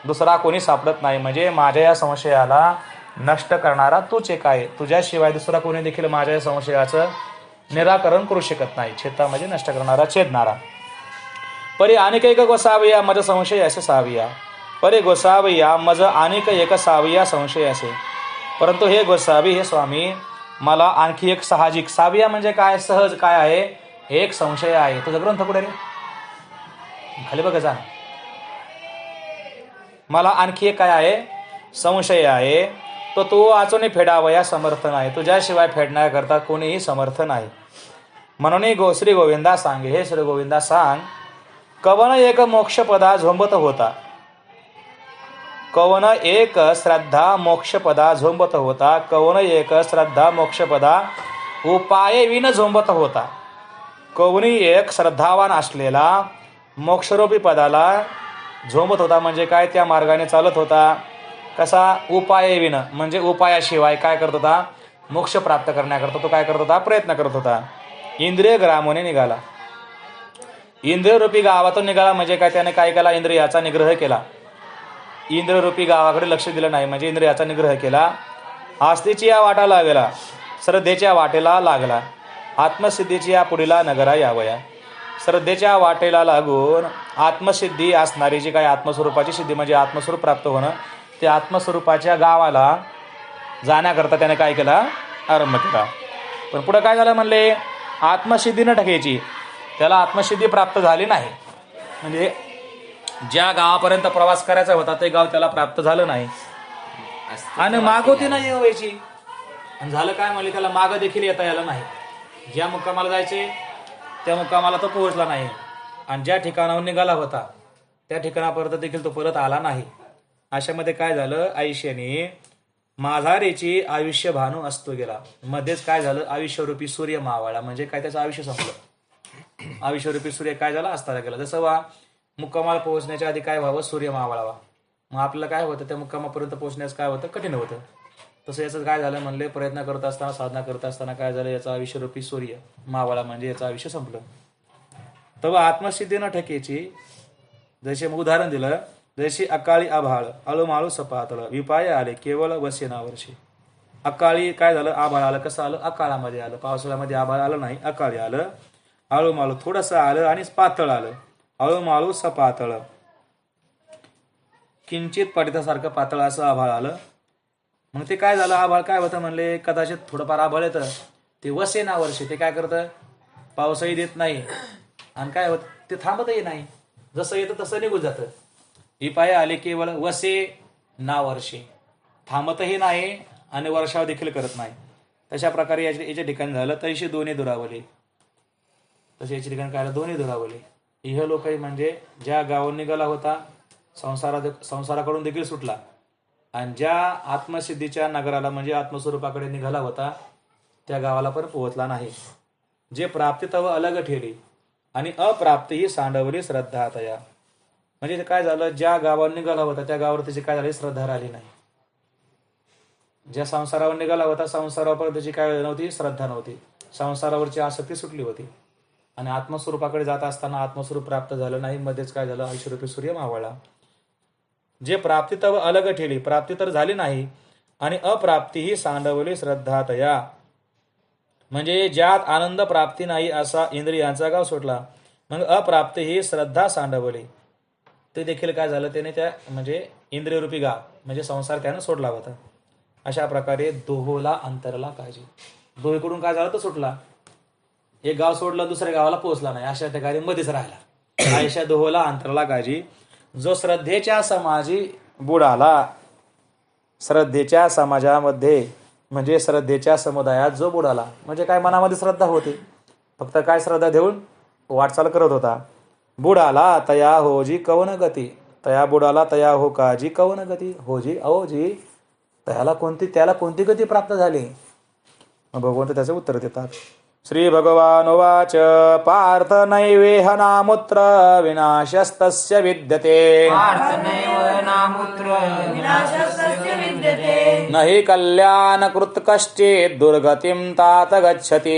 दुसरा कोणी सापडत नाही. म्हणजे माझ्या या संशयाला नष्ट करणारा तूच एक आहे, तुझ्याशिवाय दुसरा कोणी देखील माझ्या या संशयाचं निराकरण करू शकत नाही. छेदता म्हणजे नष्ट करणारा, छेदणारा. परी अनेक एक गोसावया मज संशय असे सावया, परे गोसावया मज अनेक एक सावया संशय असे. परंतु हे गोसावी, हे स्वामी, मला आणखी एक साहजिक, सावया म्हणजे काय सहज काय आहे, एक संशय आहे. तुझा ग्रंथ कुठे रे, खाली बघा जा. मला आणखी एक काय आहे, संशय आहे, तो तू वाचून फेडावया समर्थ नाही, तुझ्याशिवाय फेडण्याकरता कोणीही समर्थ नाही. म्हणून श्री गोविंदा सांगे, हे श्री गोविंदा सांग, कवन एक मोक्षपदा झोंबत होता, कवन एक श्रद्धा मोक्षपदा झोंबत होता, कवन एक श्रद्धा मोक्षपदा उपाय विन झोंबत होता. कोणी एक श्रद्धावान असलेला मोक्षरूपी पदाला झोंबत होता. म्हणजे काय, त्या मार्गाने चालत होता. कसा, उपाय विन, म्हणजे उपायाशिवाय काय करत होता, मोक्ष प्राप्त करण्याकरता तो काय करत होता, प्रयत्न करत होता. इंद्रिय ग्रामोने निघाला. इंद्रियरूपी गावातून निघाला म्हणजे काय, त्याने काय केला, इंद्रियाचा निग्रह केला. इंद्रियरूपी गावाकडे लक्ष दिलं नाही म्हणजे इंद्रियाचा निग्रह केला. आस्तीची या वाटा लागला, श्रद्धेच्या वाटेला लागला. आत्मसिद्धीची या पुढीला नगरा यावया. श्रद्धेच्या वाटेला लागून आत्मसिद्धी असणारी जी काय आत्मस्वरूपाची सिद्धी म्हणजे आत्मस्वरूप प्राप्त होणं, ते आत्मस्वरूपाच्या गावाला जाण्याकरता त्याने काय केला, आरंभ केला. पण पुढं काय झालं म्हणले, आत्मसिद्धी न ठकायची, त्याला आत्मसिद्धी प्राप्त झाली नाही. म्हणजे ज्या गावापर्यंत प्रवास करायचा होता ते गाव त्याला प्राप्त झालं नाही. आणि मागोती नाही व्हायची. आणि झालं काय म्हणले, त्याला मागं देखील येता आलं नाही. ज्या मुक्कामाला जायचे त्या मुक्कामाला तो पोहोचला नाही. आणि ज्या ठिकाणाहून निघाला होता त्या ठिकाणापर्यंत देखील तो परत आला नाही. अशामध्ये काय झालं, आयुष्याने माझारेची आयुष्य भानू असतो गेला. मध्येच काय झालं, आयुष्यरूपी सूर्य मावळला. म्हणजे काय, त्याचं आयुष्य संपलं. आयुष्यरूपी सूर्य काय झाला, असताना गेला. जसं वा मुक्कामाला पोहोचण्याच्या आधी काय व्हावं, सूर्य मावळावा. मग आपल्याला काय होतं, त्या मुक्कामापर्यंत पोहोचण्यास काय होतं, कठीण होतं. तसं याचं काय झालं म्हणले, प्रयत्न करत असताना, साधना करत असताना काय झालं, याचा आयुष्यरूपी सूर्य मावळा म्हणजे याचं आयुष्य संपलं. तेव्हा आत्मसिद्धी न ठकेची, जसे उदाहरण दिलं, जशी अकाळी आभाळ अळूमाळू सपातळ विपाय आले केवळ वसेना वर्षी. अकाळी काय झालं, आभाळ आलं. कसं आलं, अकाळामध्ये आलं. पावसाळ्यामध्ये आभाळ आलं नाही, अकाळी आलं. आळूमाळू थोडंसं आलं आणि पातळ आलं. अळूमाळू सपातळ, किंचित पडितासारखं पातळ असं आभाळ आलं. मग ते काय झालं, आभाळ काय होतं म्हणले, कदाचित थोडंफार आभाळ येतं, ते वसेना वर्षी, ते काय करतं, पावसही देत नाही आणि काय होतं, ते थांबतही नाही. जसं येतं तसं निघून जातं. विपाय आले केवळ वसे ना वर्षे, थांबतही नाही आणि वर्षाव देखील करत नाही. तशा प्रकारे याच्या ठिकाणी झालं. तैशी दोन्ही दुरावले. तसे याच्या ठिकाणी काय, दोन्ही दुरावले. इह लोकही म्हणजे ज्या गावावर निघाला होता संसाराकडून देखील सुटला, आणि ज्या आत्मसिद्धीच्या नगराला म्हणजे आत्मस्वरूपाकडे निघाला होता त्या गावाला पण पोहोचला नाही. जे प्राप्ती तव अलग ठेली आणि अप्राप्ती ही सांडवली श्रद्धा तया. म्हणजे काय झालं, ज्या गावावर निघाला होता त्या गावावर त्याची काय झाली, श्रद्धा राहिली नाही. ज्या संसारावर निघाला होता संसारावर त्याची काय नव्हती, श्रद्धा नव्हती. संसारावरची आसक्ती सुटली होती. आणि आत्मस्वरूपाकडे जात असताना आत्मस्वरूप प्राप्त झालं नाही. मध्येच काय झालं, आयुष्यरूपी सूर्य मावळला. जे प्राप्ती तव अलग ठेली, प्राप्ती तर झाली नाही आणि अप्राप्ती ही सांडवली श्रद्धा तया. म्हणजे ज्यात आनंद प्राप्ती नाही असा इंद्रियांचा गाव सुटला. मग अप्राप्ती ही श्रद्धा सांडवली. ते देखील काय झालं, त्याने त्या म्हणजे इंद्रियरूपी गाव म्हणजे संसार त्यानं सोडला होता. अशा प्रकारे दोहोला अंतरला काळजी. दोहीकडून काय झालं, तर सुटला. एक गाव सोडलं, दुसऱ्या गावाला पोहोचला नाही. अशा ठिकाणी मध्येच राहिला. आयशा दोहोला अंतरला काळजी. जो श्रद्धेच्या समाजी बुडाला, श्रद्धेच्या समाजामध्ये म्हणजे श्रद्धेच्या समुदायात जो बुडाला, म्हणजे काय, मनामध्ये श्रद्धा होती, फक्त काय श्रद्धा देऊन वाटचाल करत होता. बुडाला तया होजी कवन गती, तया बुडाला तया हो काजी कवन गती. होजी अहोजी, त्याला कोणती गती प्राप्त झाली. मग भगवंत त्याचे उत्तर देतात. श्री भगवान उवाच पार्थ नैवेह नामुत्र विनाशस्तस्य विद्यते नहि कल्याणकृत कश्चित् दुर्गतिं तात गच्छति.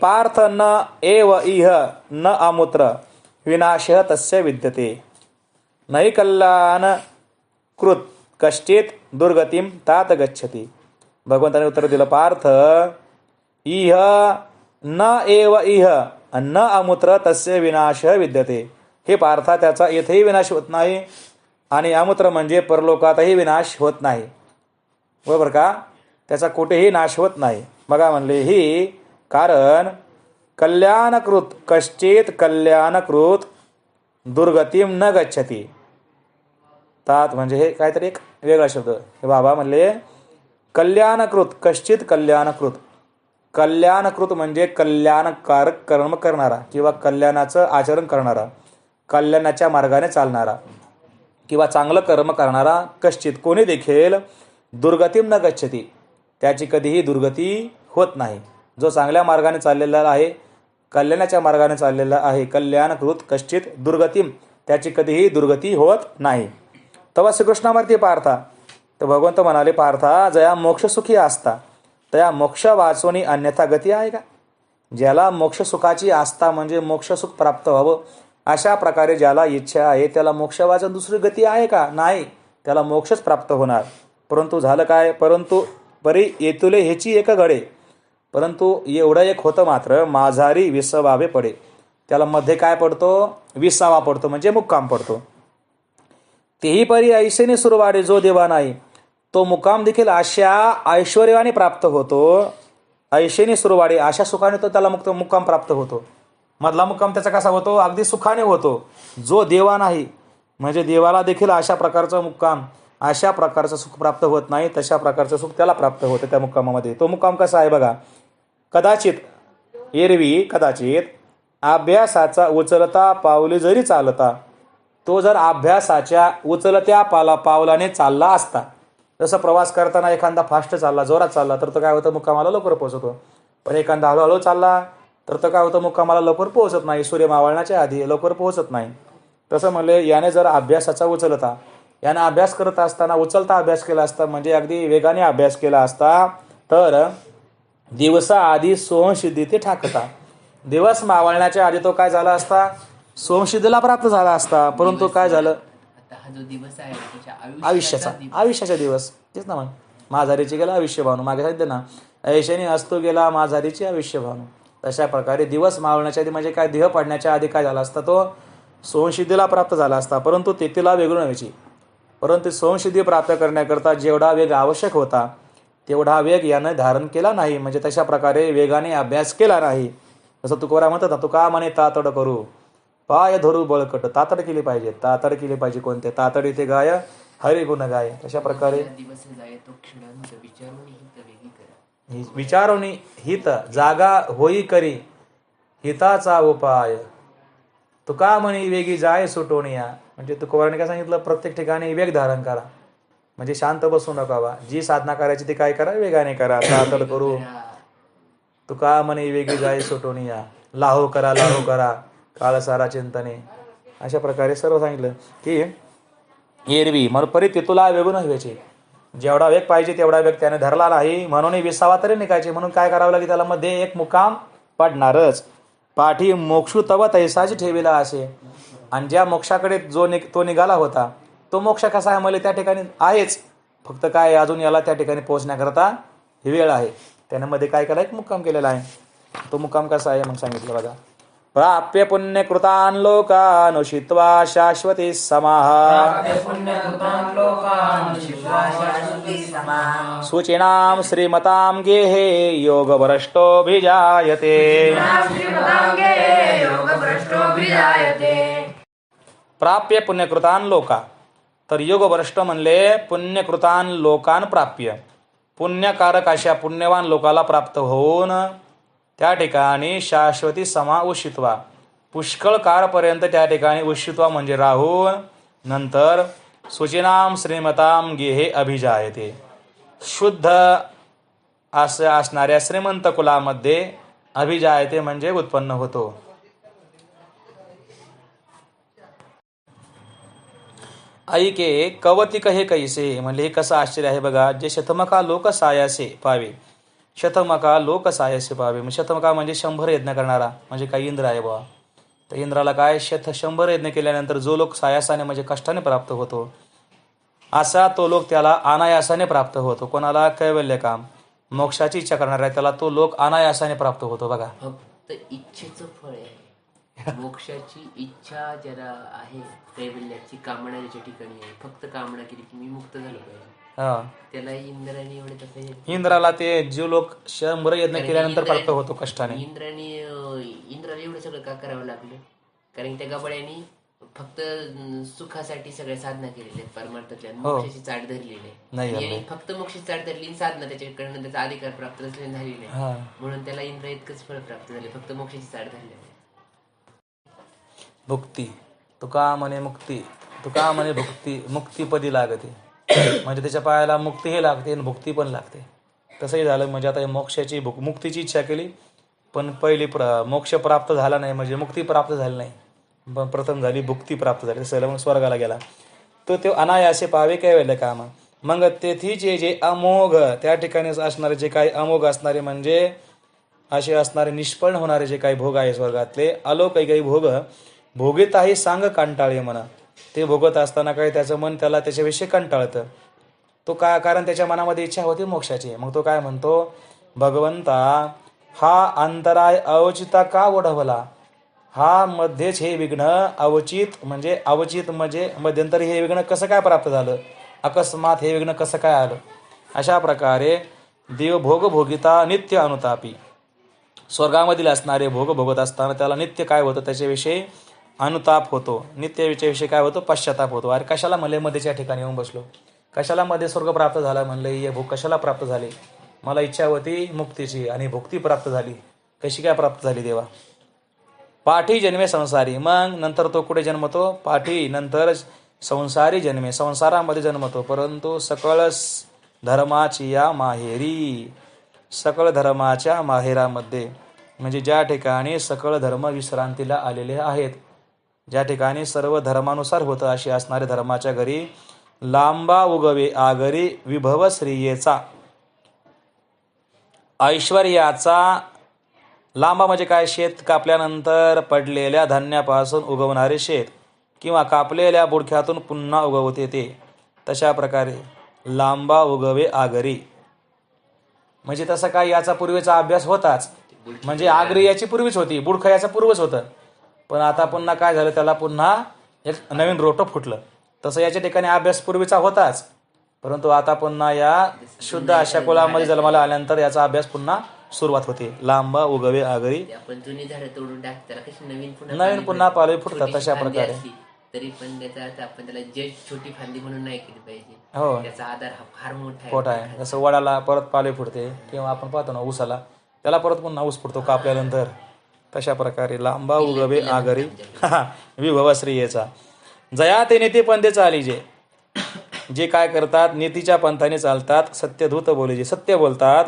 पार्थ न एव इह न अमुत्र विनाशः तस्य विद्यते नहि कल्याणकृत कश्चित् दुर्गतिं तात गच्छति. भगवंताने उत्तर दिलं, पार्थ इह न एव इह न अमुत्र तस्य विनाश विद्यते. हे पार्था, त्याचा येथेही विनाश होत नाही आणि अमुत्र म्हणजे परलोकातही विनाश होत नाही. बरोबर का, त्याचा कुठेही नाश होत नाही. बघा म्हणले, ही कारण कल्याणकृत कश्चित कल्याणकृत दुर्गतीम न गच्छति. तात म्हणजे हे काहीतरी एक वेगळा शब्द. हे बाबा म्हणले, कल्याणकृत कश्चित कल्याणकृत. कल्याणकृत म्हणजे कल्याणकारक कर्म करणारा किंवा कल्याणाचं आचरण करणारा, कल्याणाच्या मार्गाने चालणारा किंवा चांगलं कर्म करणारा. कश्चित कोणी देखील दुर्गतीम न गच्छति, त्याची कधीही दुर्गती होत नाही. जो चांगल्या मार्गाने चाललेला आहे, कल्याणाच्या मार्गाने चाललेला आहे, कल्याणकृत कश्चित दुर्गतीम, त्याची कधीही दुर्गती होत नाही. तेव्हा श्रीकृष्णावरती पार्था, तर भगवंत म्हणाले, पार्था जया मोक्ष सुखी असता तया मोक्ष वाचोनी अन्यथा गती आहे का. ज्याला मोक्ष सुखाची आस्था म्हणजे मोक्ष सुख प्राप्त व्हावं अशा प्रकारे ज्याला इच्छा आहे त्याला मोक्ष वाचून दुसरी गती आहे का. नाही, त्याला मोक्षच प्राप्त होणार. परंतु झालं काय, परंतु परी येतुले ह्याची एक घडे, परंतु एवढं एक होतं मात्र, माझारी विसावे पडे. त्याला मध्ये काय पडतो, विसावा पडतो म्हणजे मुक्काम पडतो. तेही परी ऐशेने सुरवाडे जो देवा नाही, तो मुक्काम देखील अशा ऐश्वर्याने प्राप्त होतो. ऐशेने सुरवाडे, अशा सुखाने तो त्याला मुक्काम प्राप्त होतो. मधला मुक्काम त्याचा कसा होतो, अगदी सुखाने होतो. जो देवा नाही म्हणजे देवाला देखील अशा प्रकारचा मुक्काम, अशा प्रकारचं सुख प्राप्त होत नाही, तशा प्रकारचं सुख त्याला प्राप्त होतं त्या मुक्कामामध्ये. तो मुक्काम कसा आहे बघा. कदाचित, एरवी कदाचित अभ्यासाचा उचलता पावले जरी चालता, तो जर अभ्यासाच्या उचलत्या पावलाने चालला असता, जसं प्रवास करताना एखादा फास्ट चालला, जोरात चालला तर तो काय होतं, मुक्कामाला लवकर पोहोचतो. पण एखादा हळूहळू चालला तर तो काय होतं, मुक्कामाला लवकर पोहोचत नाही, सूर्य मावळण्याच्या आधी लवकर पोहोचत नाही. तसं म्हणले, याने जर अभ्यासाचा उचलता, यानं अभ्यास करत असताना उचलता अभ्यास केला असता, म्हणजे अगदी वेगाने अभ्यास केला असता, तर दिवसा आधी सोमसिद्धी ते ठाकता. दिवस मावळण्याच्या आधी तो काय झाला असता, सोमसिद्धीला प्राप्त झाला असता. परंतु काय झालं, आता हा जो दिवस आहे त्याच्या आयुष्याचा दिवस, तेच ना मग, माझारीची गेला आयुष्य भावनो, मागे सांगितलं ना, ऐशेने असतो गेला माझारीची आयुष्य भावनो. तशा प्रकारे दिवस मावळण्याच्या आधी म्हणजे काय, देह पडण्याच्या आधी काय झाला असता, तो सोमसिद्धीला प्राप्त झाला असता. परंतु तेथीला वेगळून व्हायची. परंतु सोमसिद्धी प्राप्त करण्याकरता जेवढा वेग आवश्यक होता तेवढा वेग यानं धारण केला नाही, म्हणजे तशा प्रकारे वेगाने अभ्यास केला नाही. जसं तुकोरा म्हणतात ना, तुका म्हणे तातड करू पाय धरू बळकट, तातड केली पाहिजे. तातड केली पाहिजे कोणते, तातड इथे गाय हरिगुण गाय. तशा प्रकारे दिवस जाय तो क्षणांत विचारून हित वेगळी करा. विचारून हित जागा होई करी हिताचा उपाय. तुका म्हणी वेगी जाय सुटोनिया, म्हणजे तुकोबाराने काय सांगितलं, प्रत्येक ठिकाणी वेग धारण करा, म्हणजे शांत बसू नका. जी साधना करायची ती काय करा, वेगाने करा. तातड करू तुका म्हणे वेगी जाय सुटोनिया, लाहो करा काळ सारा चिंतने. अशा प्रकारे सर्व सांगितलं की एरवी म्हणून परी तिथुला वेगून व्हायचे. जेवढा वेग पाहिजे तेवढा वेग त्याने धरला नाही, म्हणून विसावा तरी निघायचे. म्हणून काय करावं लागेल, त्याला मध्ये एक मुकाम पडणारच. पाठी मोक्षू तव तैसाची ठेविला असे. आणि ज्या मोक्षाकडे तो निघाला होता, तो मोक्ष कसा आहे मला त्या ठिकाणी आहेच, फक्त काय अजून याला त्या ठिकाणी पोहोचण्याकरता ही वेळ आहे. त्याने मध्ये काय केला, एक मुक्काम केलेला आहे. तो मुक्काम कसा आहे मग सांगितलं बघा. प्राप्य पुण्यकृतान लोकानुषित्वा शाश्वती समाहा शुचीनां श्रीमतां गेहे योगभ्रष्टोऽभिजायते. प्राप्य पुण्यकृतान लोका, तर योगभ्रष्ट म्हणले पुण्यकृतान लोकान प्राप्य, पुण्यकारक अशा पुण्यवान लोकाला प्राप्त होऊन त्या ठिकाणी शाश्वती समा उषित्वा, पुष्कळ काळपर्यंत त्या ठिकाणी उषित्वा म्हणजे राहून, नंतर शुचीनाम श्रीमताम गेहे अभिजायते, शुद्ध असं असणाऱ्या श्रीमंत कुलामध्ये अभिजायते म्हणजे उत्पन्न होतो. ऐके कवतिक हे कैसे, म्हणजे हे कसं आश्चर्य आहे बघा. जे शतमका लोक सायासे पावे, शतमका लोक सायासे पावे, शतमका म्हणजे 100 यज्ञ करणारा, म्हणजे काही इंद्र आहे बाबा. तर इंद्राला काय 100 यज्ञ केल्यानंतर जो लोक सायासाने म्हणजे कष्टाने प्राप्त होतो, असा तो लोक त्याला अनायासाने प्राप्त होतो. कोणाला, कैवल्य काम मोक्षाची इच्छा करणारा आहे त्याला तो लोक अनायासाने प्राप्त होतो बघा. फक्त इच्छेचं फळ आहे. मोक्षाची इच्छा ज्याला आहे, कैवल्याची कामना ज्याच्या ठिकाणी आहे, फक्त कामना केली की मी मुक्त झालो पाहिजे, त्याला इंद्राने एवढे तसं, इंद्राला ते जो लोक 100 यज्ञ केल्यानंतर प्राप्त होतो कष्टाने. इंद्राला एवढं सगळं का करावं लागलं, कारण त्या गबाळ्यांनी फक्त सुखासाठी सगळ्या साधना केलेल्या आहेत, परमार्थातल्या मोक्षाची चाट धरलेली नाही. फक्त मोक्षाची चाट धरली, साधना त्याच्याकडनं त्याचा अधिकार प्राप्त झालेला नाही, म्हणून त्याला इंद्र इतकंच फळ प्राप्त झाले, फक्त मोक्षाची चाट धरली. भुक्ती, तुका म्हणे मुक्ती, तुका म्हणे भुक्ती, मुक्तीपदी लागते, म्हणजे त्याच्या पायाला मुक्तीही लागते आणि भुक्ती पण लागते. तसंही झालं म्हणजे आता मोक्षाची मुक्तीची इच्छा केली, पण पहिली मोक्ष प्राप्त झाला नाही म्हणजे मुक्ती प्राप्त झाली नाही, पण प्रथम झाली भुक्ती प्राप्त झाली, तसं मग स्वर्गाला गेला. तर ते अनायासे पावे काय वेळेला काम. मग तेथीचे जे अमोघ त्या ठिकाणी असणारे जे काही अमोघ असणारे म्हणजे असे असणारे निष्फळ होणारे जे काही भोग आहे स्वर्गातले अलौकिक भोग भोगिताही सांग कंटाळे म्हणा. ते भोगत असताना काही त्याचं मन त्याला त्याच्याविषयी कंटाळतं. तो काय कारण त्याच्या मनामध्ये इच्छा होती मोक्षाची. मग तो काय म्हणतो, भगवंता हा अंतराय अवचिता का ओढवला. हा मध्येच हे विघ्न अवचित म्हणजे मध्यंतरी हे विघ्न कसं काय प्राप्त झालं, अकस्मात हे विघ्न कसं काय आलं. अशा प्रकारे देव भोग भोगिता नित्य अनुतापी. स्वर्गामधील असणारे भोग भोगत असताना त्याला नित्य काय होतं, त्याच्याविषयी अनुताप होतो. नित्यविषयी काय होतो, पश्चाताप होतो. अरे कशाला मले मध्येच्या ठिकाणी येऊन बसलो, कशाला मध्ये स्वर्ग प्राप्त झाला म्हणलं, हे भोग कशाला प्राप्त झाले. मला इच्छा होती मुक्तीची आणि भुक्ती प्राप्त झाली, कशी काय प्राप्त झाली देवा. पाठी जन्मे संसारी. मग नंतर तो कुठे जन्मतो, पाठी नंतर संसारी जन्मे, संसारामध्ये जन्मतो. परंतु सकळ धर्माची या माहेरी, सकळ धर्माच्या माहेरामध्ये म्हणजे ज्या ठिकाणी सकळ धर्म विश्रांतीला आलेले आहेत, ज्या ठिकाणी सर्व धर्मानुसार होतं अशी असणारे धर्माच्या घरी लांबा उगवे आगरी विभव श्रीयेचा ऐश्वर्याचा. लांबा म्हणजे काय, शेत कापल्यानंतर पडलेल्या धान्यापासून उगवणारे शेत किंवा कापलेल्या बुडख्यातून पुन्हा उगवते ते, तशा प्रकारे लांबा उगवे आगरी म्हणजे तसं काय याचा पूर्वीचा अभ्यास होताच. म्हणजे आगरी याची पूर्वीच होती, बुडखं याचं पूर्वच होतं, पण आता पुन्हा काय झालं, त्याला पुन्हा एक नवीन रोटं फुटलं. तसं याच्या ठिकाणी अभ्यास पूर्वीचा होताच, परंतु आता पुन्हा या शुद्ध अशा कुलामध्ये जन्माला आल्यानंतर याचा अभ्यास पुन्हा सुरुवात होते. लांबा उगवे आगरी, आपण जुनी झाडं तोडून टाक, त्याला कशी नवीन पुन्हा पालवी फुटतात. तशा प्रकारे तरी पण त्याचा अर्थ आपण त्याला जे छोटी फांदी म्हणून नाही केली पाहिजे. हो, त्याचा आधार हा फार मोठा आहे. जसं वडाला परत पालवी फुटते किंवा आपण पाहतो ना ऊसाला, त्याला परत पुन्हा ऊस फुटतो कापल्यानंतर. तशा प्रकारे लांबा उगवे आगरी विभव श्रीयेचा. जया ते नीती पंथे चालीजे, जे काय करतात नीतीच्या पंथाने चालतात, सत्यधूत बोलीजे सत्य बोलतात,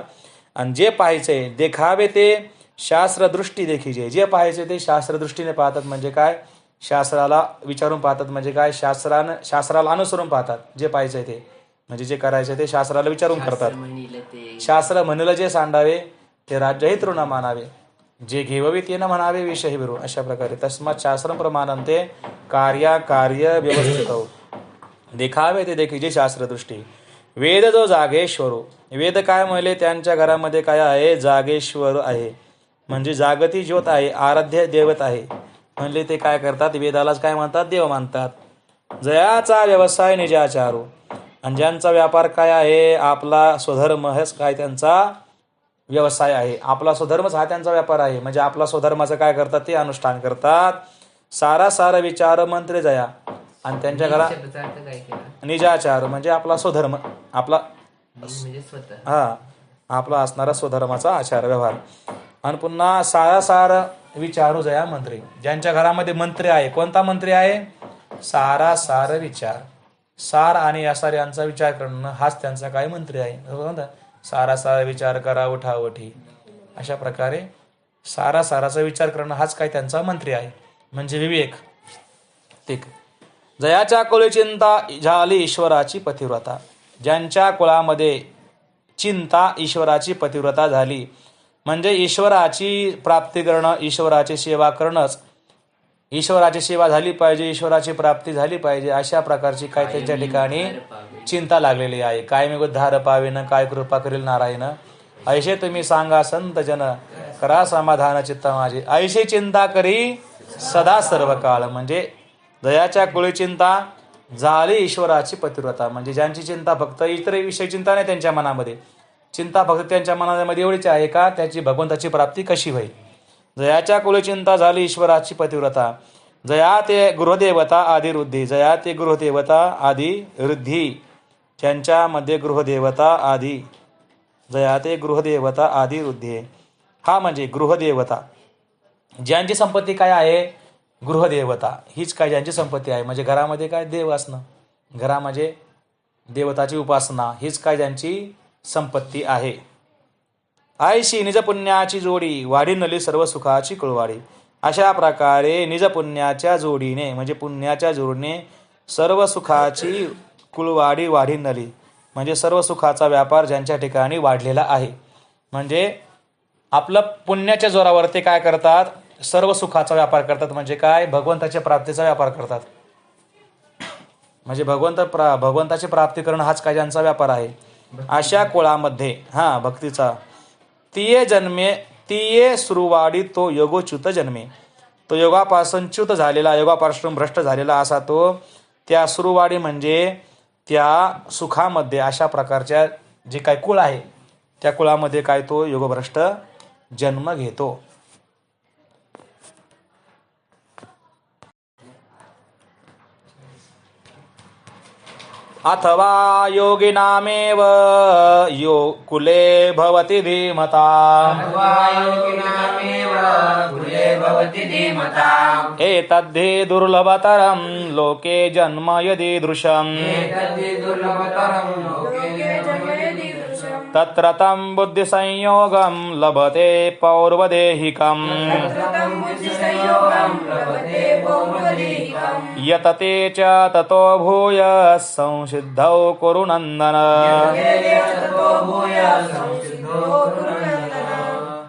आणि जे पाहायचे देखावे ते शास्त्रदृष्टी देखीजे. जे पाहायचे ते शास्त्रदृष्टीने पाहतात म्हणजे काय, शास्त्राला विचारून पाहतात म्हणजे काय, शास्त्राला अनुसरून पाहतात. जे पाहायचे ते म्हणजे जे करायचे ते शास्त्राला विचारून करतात. शास्त्र म्हणलं जे सांडावे ते राज्यही तृण मानावे, जे घेववी ते न म्हणावे विषय विरू. अशा प्रकारे तस्मात शास्त्रम प्रमाणंते कार्य व्यवस्थित देखावे ते देखील शास्त्रदृष्टी. वेद जो जागेश्वरो, वेद काय म्हणले, त्यांच्या घरामध्ये काय आहे, जागेश्वर आहे म्हणजे जागती ज्योत आहे, आराध्य देवत आहे म्हणले. ते काय करतात, वेदालाच काय म्हणतात, देव मानतात. जयाचा व्यवसाय निजाचारो, आणि ज्यांचा व्यापार काय आहे, आपला स्वधर्म हेच काय त्यांचा व्यवसाय आहे. आपला स्वधर्मच हा त्यांचा व्यापार आहे. म्हणजे आपला स्वधर्माचं काय करतात, ते अनुष्ठान करतात. सारा विचार मंत्र जया, आणि त्यांच्या घरात निजाचार म्हणजे आपला स्वधर्म, आपला आपला असणारा स्वधर्माचा आचार व्यवहार. आणि पुन्हा सार विचारू जया मंत्री, ज्यांच्या घरामध्ये मंत्री आहे. कोणता मंत्री आहे, सार विचार. सार आणि असार यांचा विचार करणं हाच त्यांचा काय मंत्री आहे. सारा विचार करा उठावठी. अशा प्रकारे साराचा विचार करणं हाच काय त्यांचा मंत्री आहे म्हणजे विवेक. ठीक. जयाच्या कुळे चिंता झाली ईश्वराची पतिव्रता, ज्यांच्या कुळामध्ये चिंता ईश्वराची पतिव्रता झाली म्हणजे ईश्वराची प्राप्ती करणं, ईश्वराची सेवा करणंच. ईश्वराची सेवा झाली पाहिजे, ईश्वराची प्राप्ती झाली पाहिजे, अशा प्रकारची काय त्यांच्या ठिकाणी चिंता लागलेली आहे. काय मी धार पावेन, काय कृपा करील नारायण, ऐशे तुम्ही सांगा संत जन, करा समाधान चित्त माझे, ऐशी चिंता करी सदा सर्व काळ. म्हणजे दयाच्या कुळी चिंता झाली ईश्वराची पतिव्रता म्हणजे ज्यांची चिंता फक्त इतर विषय चिंता नाही, त्यांच्या मनामध्ये चिंता फक्त त्यांच्या मनामध्ये एवढीच आहे का, त्याची भगवंताची प्राप्ती कशी होईल. जयाच्या कुलचिंता झाली ईश्वराची पतिव्रता. जया ते गृहदेवता आदी वृद्धी, जया ते गृहदेवता आदी वृद्धी, ज्यांच्यामध्ये गृहदेवता आदी, जया ते गृहदेवता आदी वृद्धी. हा म्हणजे गृहदेवता, ज्यांची संपत्ती काय आहे, गृहदेवता हीच काय ज्यांची संपत्ती आहे. म्हणजे घरामध्ये काय देव असणं, घरामध्ये देवताची उपासना हीच काय ज्यांची संपत्ती आहे. आयशी निजपुण्याची जोडी वाढीनली सर्व सुखाची कुळवाडी. अशा प्रकारे निजपुण्याच्या जोडीने म्हणजे पुण्याच्या जोडीने सर्व सुखाची कुळवाडी वाढीनली म्हणजे सर्व सुखाचा व्यापार ज्यांच्या ठिकाणी वाढलेला आहे. म्हणजे आपलं पुण्याच्या जोरावर ते काय करतात, सर्व सुखाचा व्यापार करतात. म्हणजे काय, भगवंताच्या प्राप्तीचा व्यापार करतात. म्हणजे भगवंताची प्राप्ती करणं हाच काय ज्यांचा व्यापार आहे. अशा कुळामध्ये भक्तीचा तिये जन्मे तिये सुरुवाडी तो योगोच्युत जन्मे. तो योगापासून च्युत झालेला, योगापासून भ्रष्ट झालेला असा तो त्या सुरुवाडी म्हणजे त्या सुखामध्ये अशा प्रकारच्या जे काही कुळ आहे त्या कुळामध्ये काय तो योगभ्रष्ट जन्म घेतो. अथवा योगिनामेव यो कुले भवति धीमता. एतद्धि दुर्लभतरं लोके जन्म यदीदृशम्. तत्र तं बुद्धिसंयोगं लभते पौर्वदेहिकम्. यतते च ततो भूय संसिद्धौ कुरु नन्दन.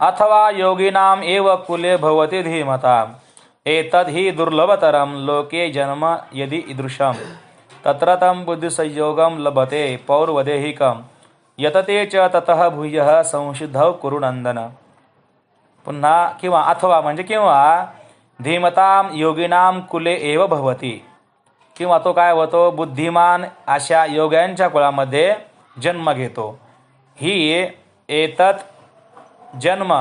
अथवा योगिनाम एव कुले भवति धीमता. एतद्धि दुर्लभतरं लोके जन्म यदि ईदृशम्. तत्र तं बुद्धिसंयोगं लभते पौर्वदेहिकम्. यतते च ततः भूयः संसिद्धौ कुरु नन्दन. पुन्हा किंवा अथवा म्हणजे किंवा धीमताम योगिनाम कुले एव भवती. किंवा तो काय होतो, बुद्धिमान अशा योग्यांच्या कुळामध्ये जन्म घेतो. ही एतत् जन्म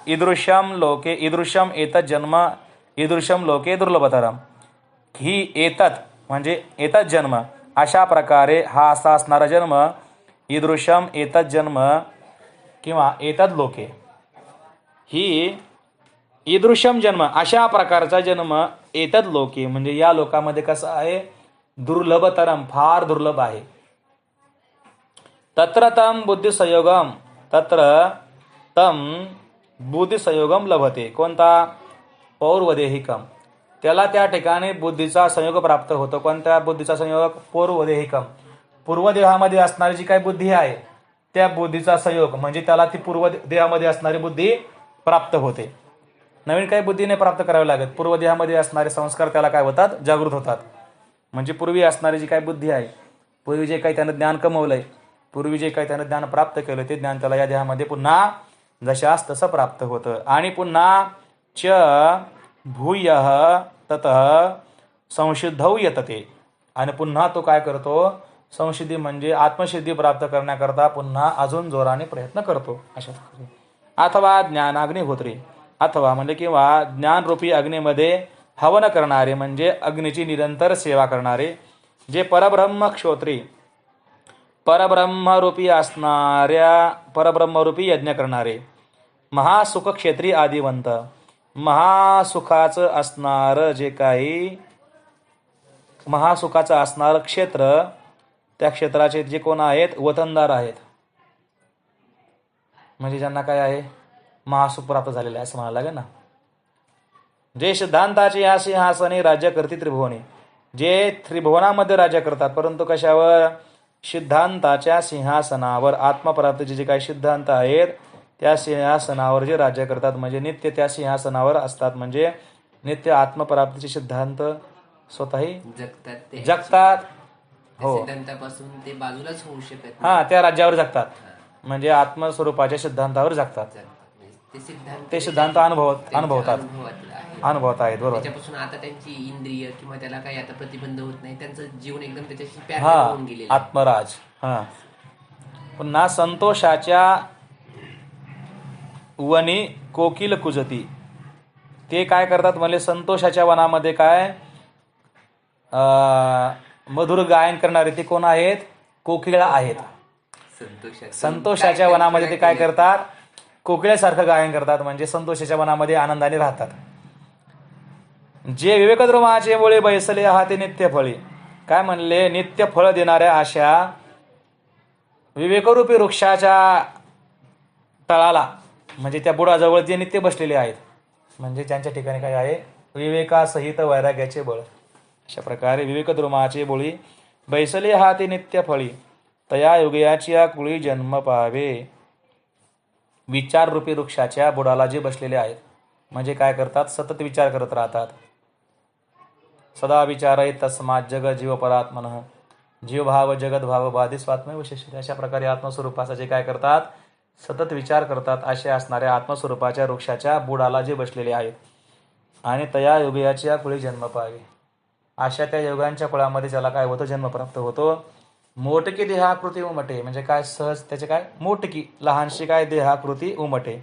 ईदृशम लोके ईदृशम एतत् जन्म ईदृशम लोके दुर्लभतरम. ही एतत् म्हणजे एतत् जन्म अशा प्रकारे हा असा असणारा जन्म ईदृशम एतत् जन्म किंवा एतत् लोके. ही ईदृशम जन्म अशा प्रकारचा जन्म एतत् लोके म्हणजे या लोकामध्ये कसं आहे, दुर्लभतरम फार दुर्लभ आहे. तत्र तम बुद्धिसंयोगम तत्र तम बुद्धिसंयोगम लभते. कोणता, पौर्वदेहिकम. त्याला त्या ठिकाणी बुद्धीचा संयोग प्राप्त होतो. कोणत्या बुद्धीचा संयोग, पौर्वदेहिकम. पूर्वदेहामध्ये असणारी जी काही बुद्धी आहे त्या बुद्धीचा संयोग म्हणजे त्याला ती पूर्व देहामध्ये असणारी बुद्धी प्राप्त होते. नवीन काही बुद्धीने प्राप्त करावी लागत. पूर्व देहामध्ये असणारे संस्कार त्याला काय होतात, जागृत होतात. म्हणजे पूर्वी असणारी जी काही बुद्धी आहे, पूर्वी जे काही त्यानं ज्ञान कमवलंय, पूर्वी जे काही त्यानं ज्ञान प्राप्त केलं ते ज्ञान त्याला या देहामध्ये पुन्हा जशास तसं प्राप्त होतं. आणि पुन्हा च भूयः ततः संसिद्धौ यतते. आणि पुन्हा तो काय करतो, संसिद्धी म्हणजे आत्मसिद्धी प्राप्त करण्याकरता पुन्हा अजून जोराने प्रयत्न करतो. अशा अथवा ज्ञानाग्निहोत्री. अथवा म्हणजे किंवा ज्ञानरूपी अग्नीमध्ये हवन करणारे म्हणजे अग्नीची निरंतर सेवा करणारे जे परब्रह्म क्षोत्री परब्रह्मरूपी असणाऱ्या परब्रह्मरूपी यज्ञ करणारे महासुख क्षेत्री आदिवंत. महासुखाचं असणारं जे काही महासुखाचं असणारं क्षेत्र त्या क्षेत्राचे जे कोण आहेत, वतनदार आहेत. म्हणजे ज्यांना काय आहे, महासुख प्राप्त झालेलं आहे असं म्हणायला लागेल ना. जे सिद्धांताचे या सिंहासने राज्य करते त्रिभुवने. जे त्रिभुवनामध्ये राज्य करतात परंतु कशावर, सिद्धांताच्या सिंहासनावर. आत्मप्राप्तीचे जे काही सिद्धांत आहेत त्या सिंहासनावर जे राज्य करतात म्हणजे नित्य त्या सिंहासनावर असतात. म्हणजे नित्य आत्मप्राप्तीचे सिद्धांत स्वतःही जगतात. हो, सिद्धांतापासून ते बाजूलाच होऊ शकत त्या राज्यावर जगतात. म्हणजे आत्मस्वरूपाच्या सिद्धांतावर जगतात. ते सिद्धांत अनुभवतात आहेत. बरोबर. त्याच्यापासून आता त्यांची इंद्रिय किंवा त्याला काही आता प्रतिबंध होत नाही. त्यांचं जीवन एकदम त्याच्याशी पॅरलल होऊन गेलेलं आत्मराज. पुन्हा संतोषाच्या वनी कोकिल कुजती. ते काय करतात म्हणजे संतोषाच्या वनामध्ये काय मधुर गायन करणारे ते कोण आहेत, कोकिळा आहेत. संतोषाच्या वनामध्ये ते काय करतात, कोकिळ्यासारखं गायन करतात. म्हणजे संतोषाच्या वनामध्ये आनंदाने राहतात. जे विवेकद्रुमाचे मुळे बैसले आहात ते नित्य फळे. काय म्हणले, नित्य फळ देणाऱ्या अशा विवेकरूपी वृक्षाच्या तळाला म्हणजे त्या बुडाजवळ जे नित्य बसलेले आहेत, म्हणजे त्यांच्या ठिकाणी काय आहे, विवेकासहित वैराग्याचे बळ. अशा प्रकारे विवेकद्रुमाचे बोळी बैसले हाती नित्य फळी, तया योगयाची कुळी जन्म पावे. विचाररूपी वृक्षाच्या बुडाला जे बसलेले आहेत म्हणजे काय करतात, सतत विचार करत राहतात. सदा विचारय तस्मात जग जीव परात्मन, जीवभाव जगद्भाव बाधी स्वात्म विशेष. अशा प्रकारे आत्मस्वरूपाचा जे काय करतात, सतत विचार करतात, असे असणाऱ्या आत्मस्वरूपाच्या वृक्षाच्या बुडाला जे बसलेले आहेत आणि तया योगयाच्या कुळी जन्म पावे. अशा त्या योगांच्या कुळामध्ये ज्याला काय होतं, जन्म प्राप्त होतो. मोटकी देहाकृती उमटे म्हणजे काय, सहज त्याचे काय, मोटकी लहानशी काय देहाकृती उमटे,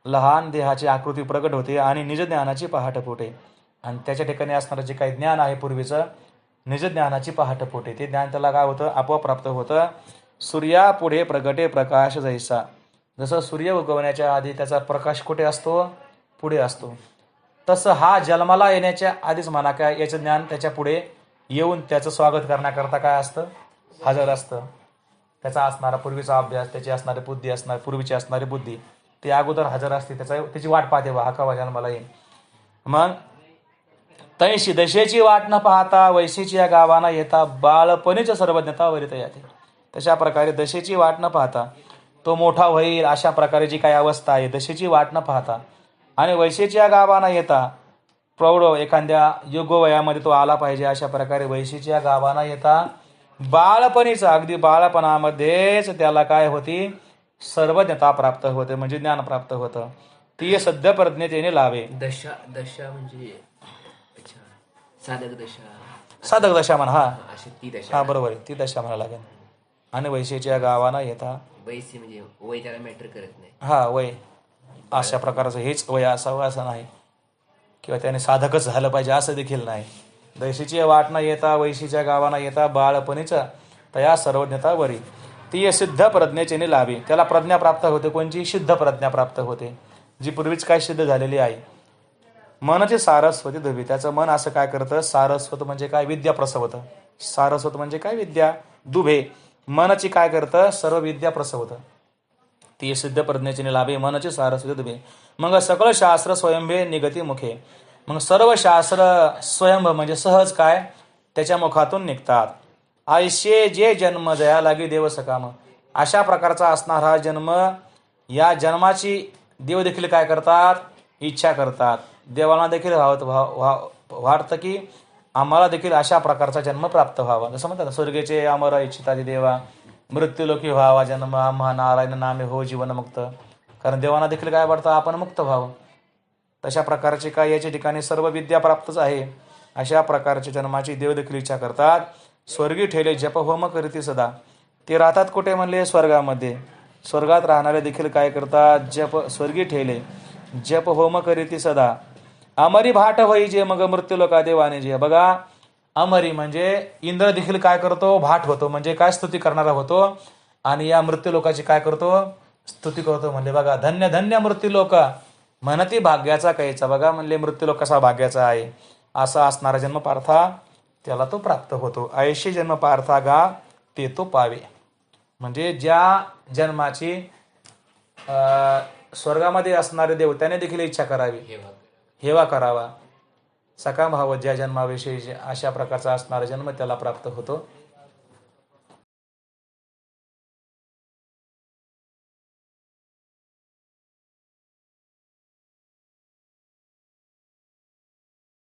लहान देहाची आकृती प्रकट होते आणि निजज्ञानाची पहाट फुटे. आणि त्याच्या ठिकाणी असणारं जे काही ज्ञान आहे पूर्वीचं, निजज्ञानाची पहाट फुटे, ते ज्ञान त्याला काय होतं, आपोआप प्राप्त होतं. सूर्या पुढे प्रगटे प्रकाश जैसा, जसं सूर्य उगवण्याच्या आधी त्याचा प्रकाश कुठे असतो, पुढे असतो, तसं हा जन्माला येण्याच्या आधीच म्हणा काय, याचं ज्ञान त्याच्या पुढे येऊन त्याचं स्वागत करण्याकरता काय असतं, हजर असतं. त्याचा असणारा पूर्वीचा अभ्यास, त्याची असणारी बुद्धी असणार, पूर्वीची असणारी बुद्धी ती अगोदर हजर असते, त्याची वाट पाहते, हा कवा जन्माला येईल. मग तैशी दशेची वाट न पाहता वैशीची या गावाना येता, बाळपणीच सर्वज्ञता वरित याते. तशा प्रकारे दशेची वाट न पाहता तो मोठा होईल, अशा प्रकारे जी काही अवस्था आहे, दशेची वाट न पाहता आणि वैशीची या गावाना येता, प्रौढ एखाद्या युगवयामध्ये तो आला पाहिजे, अशा प्रकारे वैशीची या गावाना येता बाळपणीच, अगदी बाळपणामध्येच त्याला काय होती, सर्वज्ञता प्राप्त होते, म्हणजे ज्ञान प्राप्त होतं. ती सद्य प्रज्ञतेने लावे. दशा दशा म्हणजे अच्छा, साधक दशा, साधक दशा म्हणा, हा अशी ती दशा. हा बरोबर आहे, ती दशा म्हणा लागेल. आणि वैशीच्या गावाना येता, वैसी म्हणजे वय त्याला मॅटर करत नाही. हा वय, अशा प्रकारचं हेच वय असावं असं नाही, किंवा त्याने साधकच झालं पाहिजे असं देखील नाही. दैशीची वाट न येता वैशीच्या गावाना येता, बाळपणीच तया सर्वज्ञता वरी, ती सिद्ध प्रज्ञेचे लावी. त्याला प्रज्ञा प्राप्त होते, कोणची, शुद्ध प्रज्ञा प्राप्त होते, जी पूर्वीच काय सिद्ध झालेली आहे. मनचे सारस्वती धुवी, त्याचं मन असं काय करतं, सारस्वत म्हणजे काय, विद्या प्रसवतं. सारस्वत म्हणजे काय, विद्या. दुभे मनची काय करतं, सर्व विद्या प्रसवतं. ती सिद्ध प्रज्ञेचे लाभे, मनचे सारस्वती दुभे. मग सकळ शास्त्र स्वयंभे निगती मुखे, मग सर्व शास्त्र स्वयंभ म्हणजे सहज काय, त्याच्या मुखातून निघतात. आयशे जे जन्म जया लागी देव सकाम, अशा प्रकारचा असणारा हा जन्म, या जन्माची देव देखील काय करतात, इच्छा करतात. देवाला देखील वाटतं की आम्हाला देखील अशा प्रकारचा जन्म प्राप्त व्हावा. जसं म्हणतात स्वर्गेचे अमर इच्छितादी देवा, मृत्यूलोकी व्हावा जन्म, आम्हा नारायण नामे हो जीवनमुक्त. कारण देवांना देखील काय वाटतं, आपण मुक्त व्हावं. तशा प्रकारचे काय याच्या ठिकाणी सर्व विद्या प्राप्तच आहे. अशा प्रकारच्या जन्माची देव देखील इच्छा करतात. स्वर्गी ठेले जप होम करीती सदा, ते राहतात कुठे म्हणले, स्वर्गामध्ये. स्वर्गात राहणारे देखील काय करतात, जप, स्वर्गी ठेले जप होम करीती सदा. अमरी भाट होई जे मग मृत्यूलोका देवाने जे. बघा, अमरी म्हणजे इंद्र देखील काय करतो, भाट होतो, म्हणजे काय, स्तुती करणारा होतो. आणि या मृत्यूलोकाची काय करतो, स्तुती करतो. म्हणले बघा, धन्य धन्य मृत्यूलोक म्हणती भाग्याचा कायचा. बघा म्हणले मृत्यूलोक कसा भाग्याचा आहे. असा असणारा जन्म पार्था त्याला तो प्राप्त होतो. ऐशी जन्म पार्था गा ते तो पावे. म्हणजे ज्या जन्माची स्वर्गामध्ये असणारे देव त्याने देखील इच्छा करावी, हेवा करावा, सकाम व्हावं, ज्या जन्माविषयी अशा प्रकारचा असणारा जन्म त्याला प्राप्त होतो.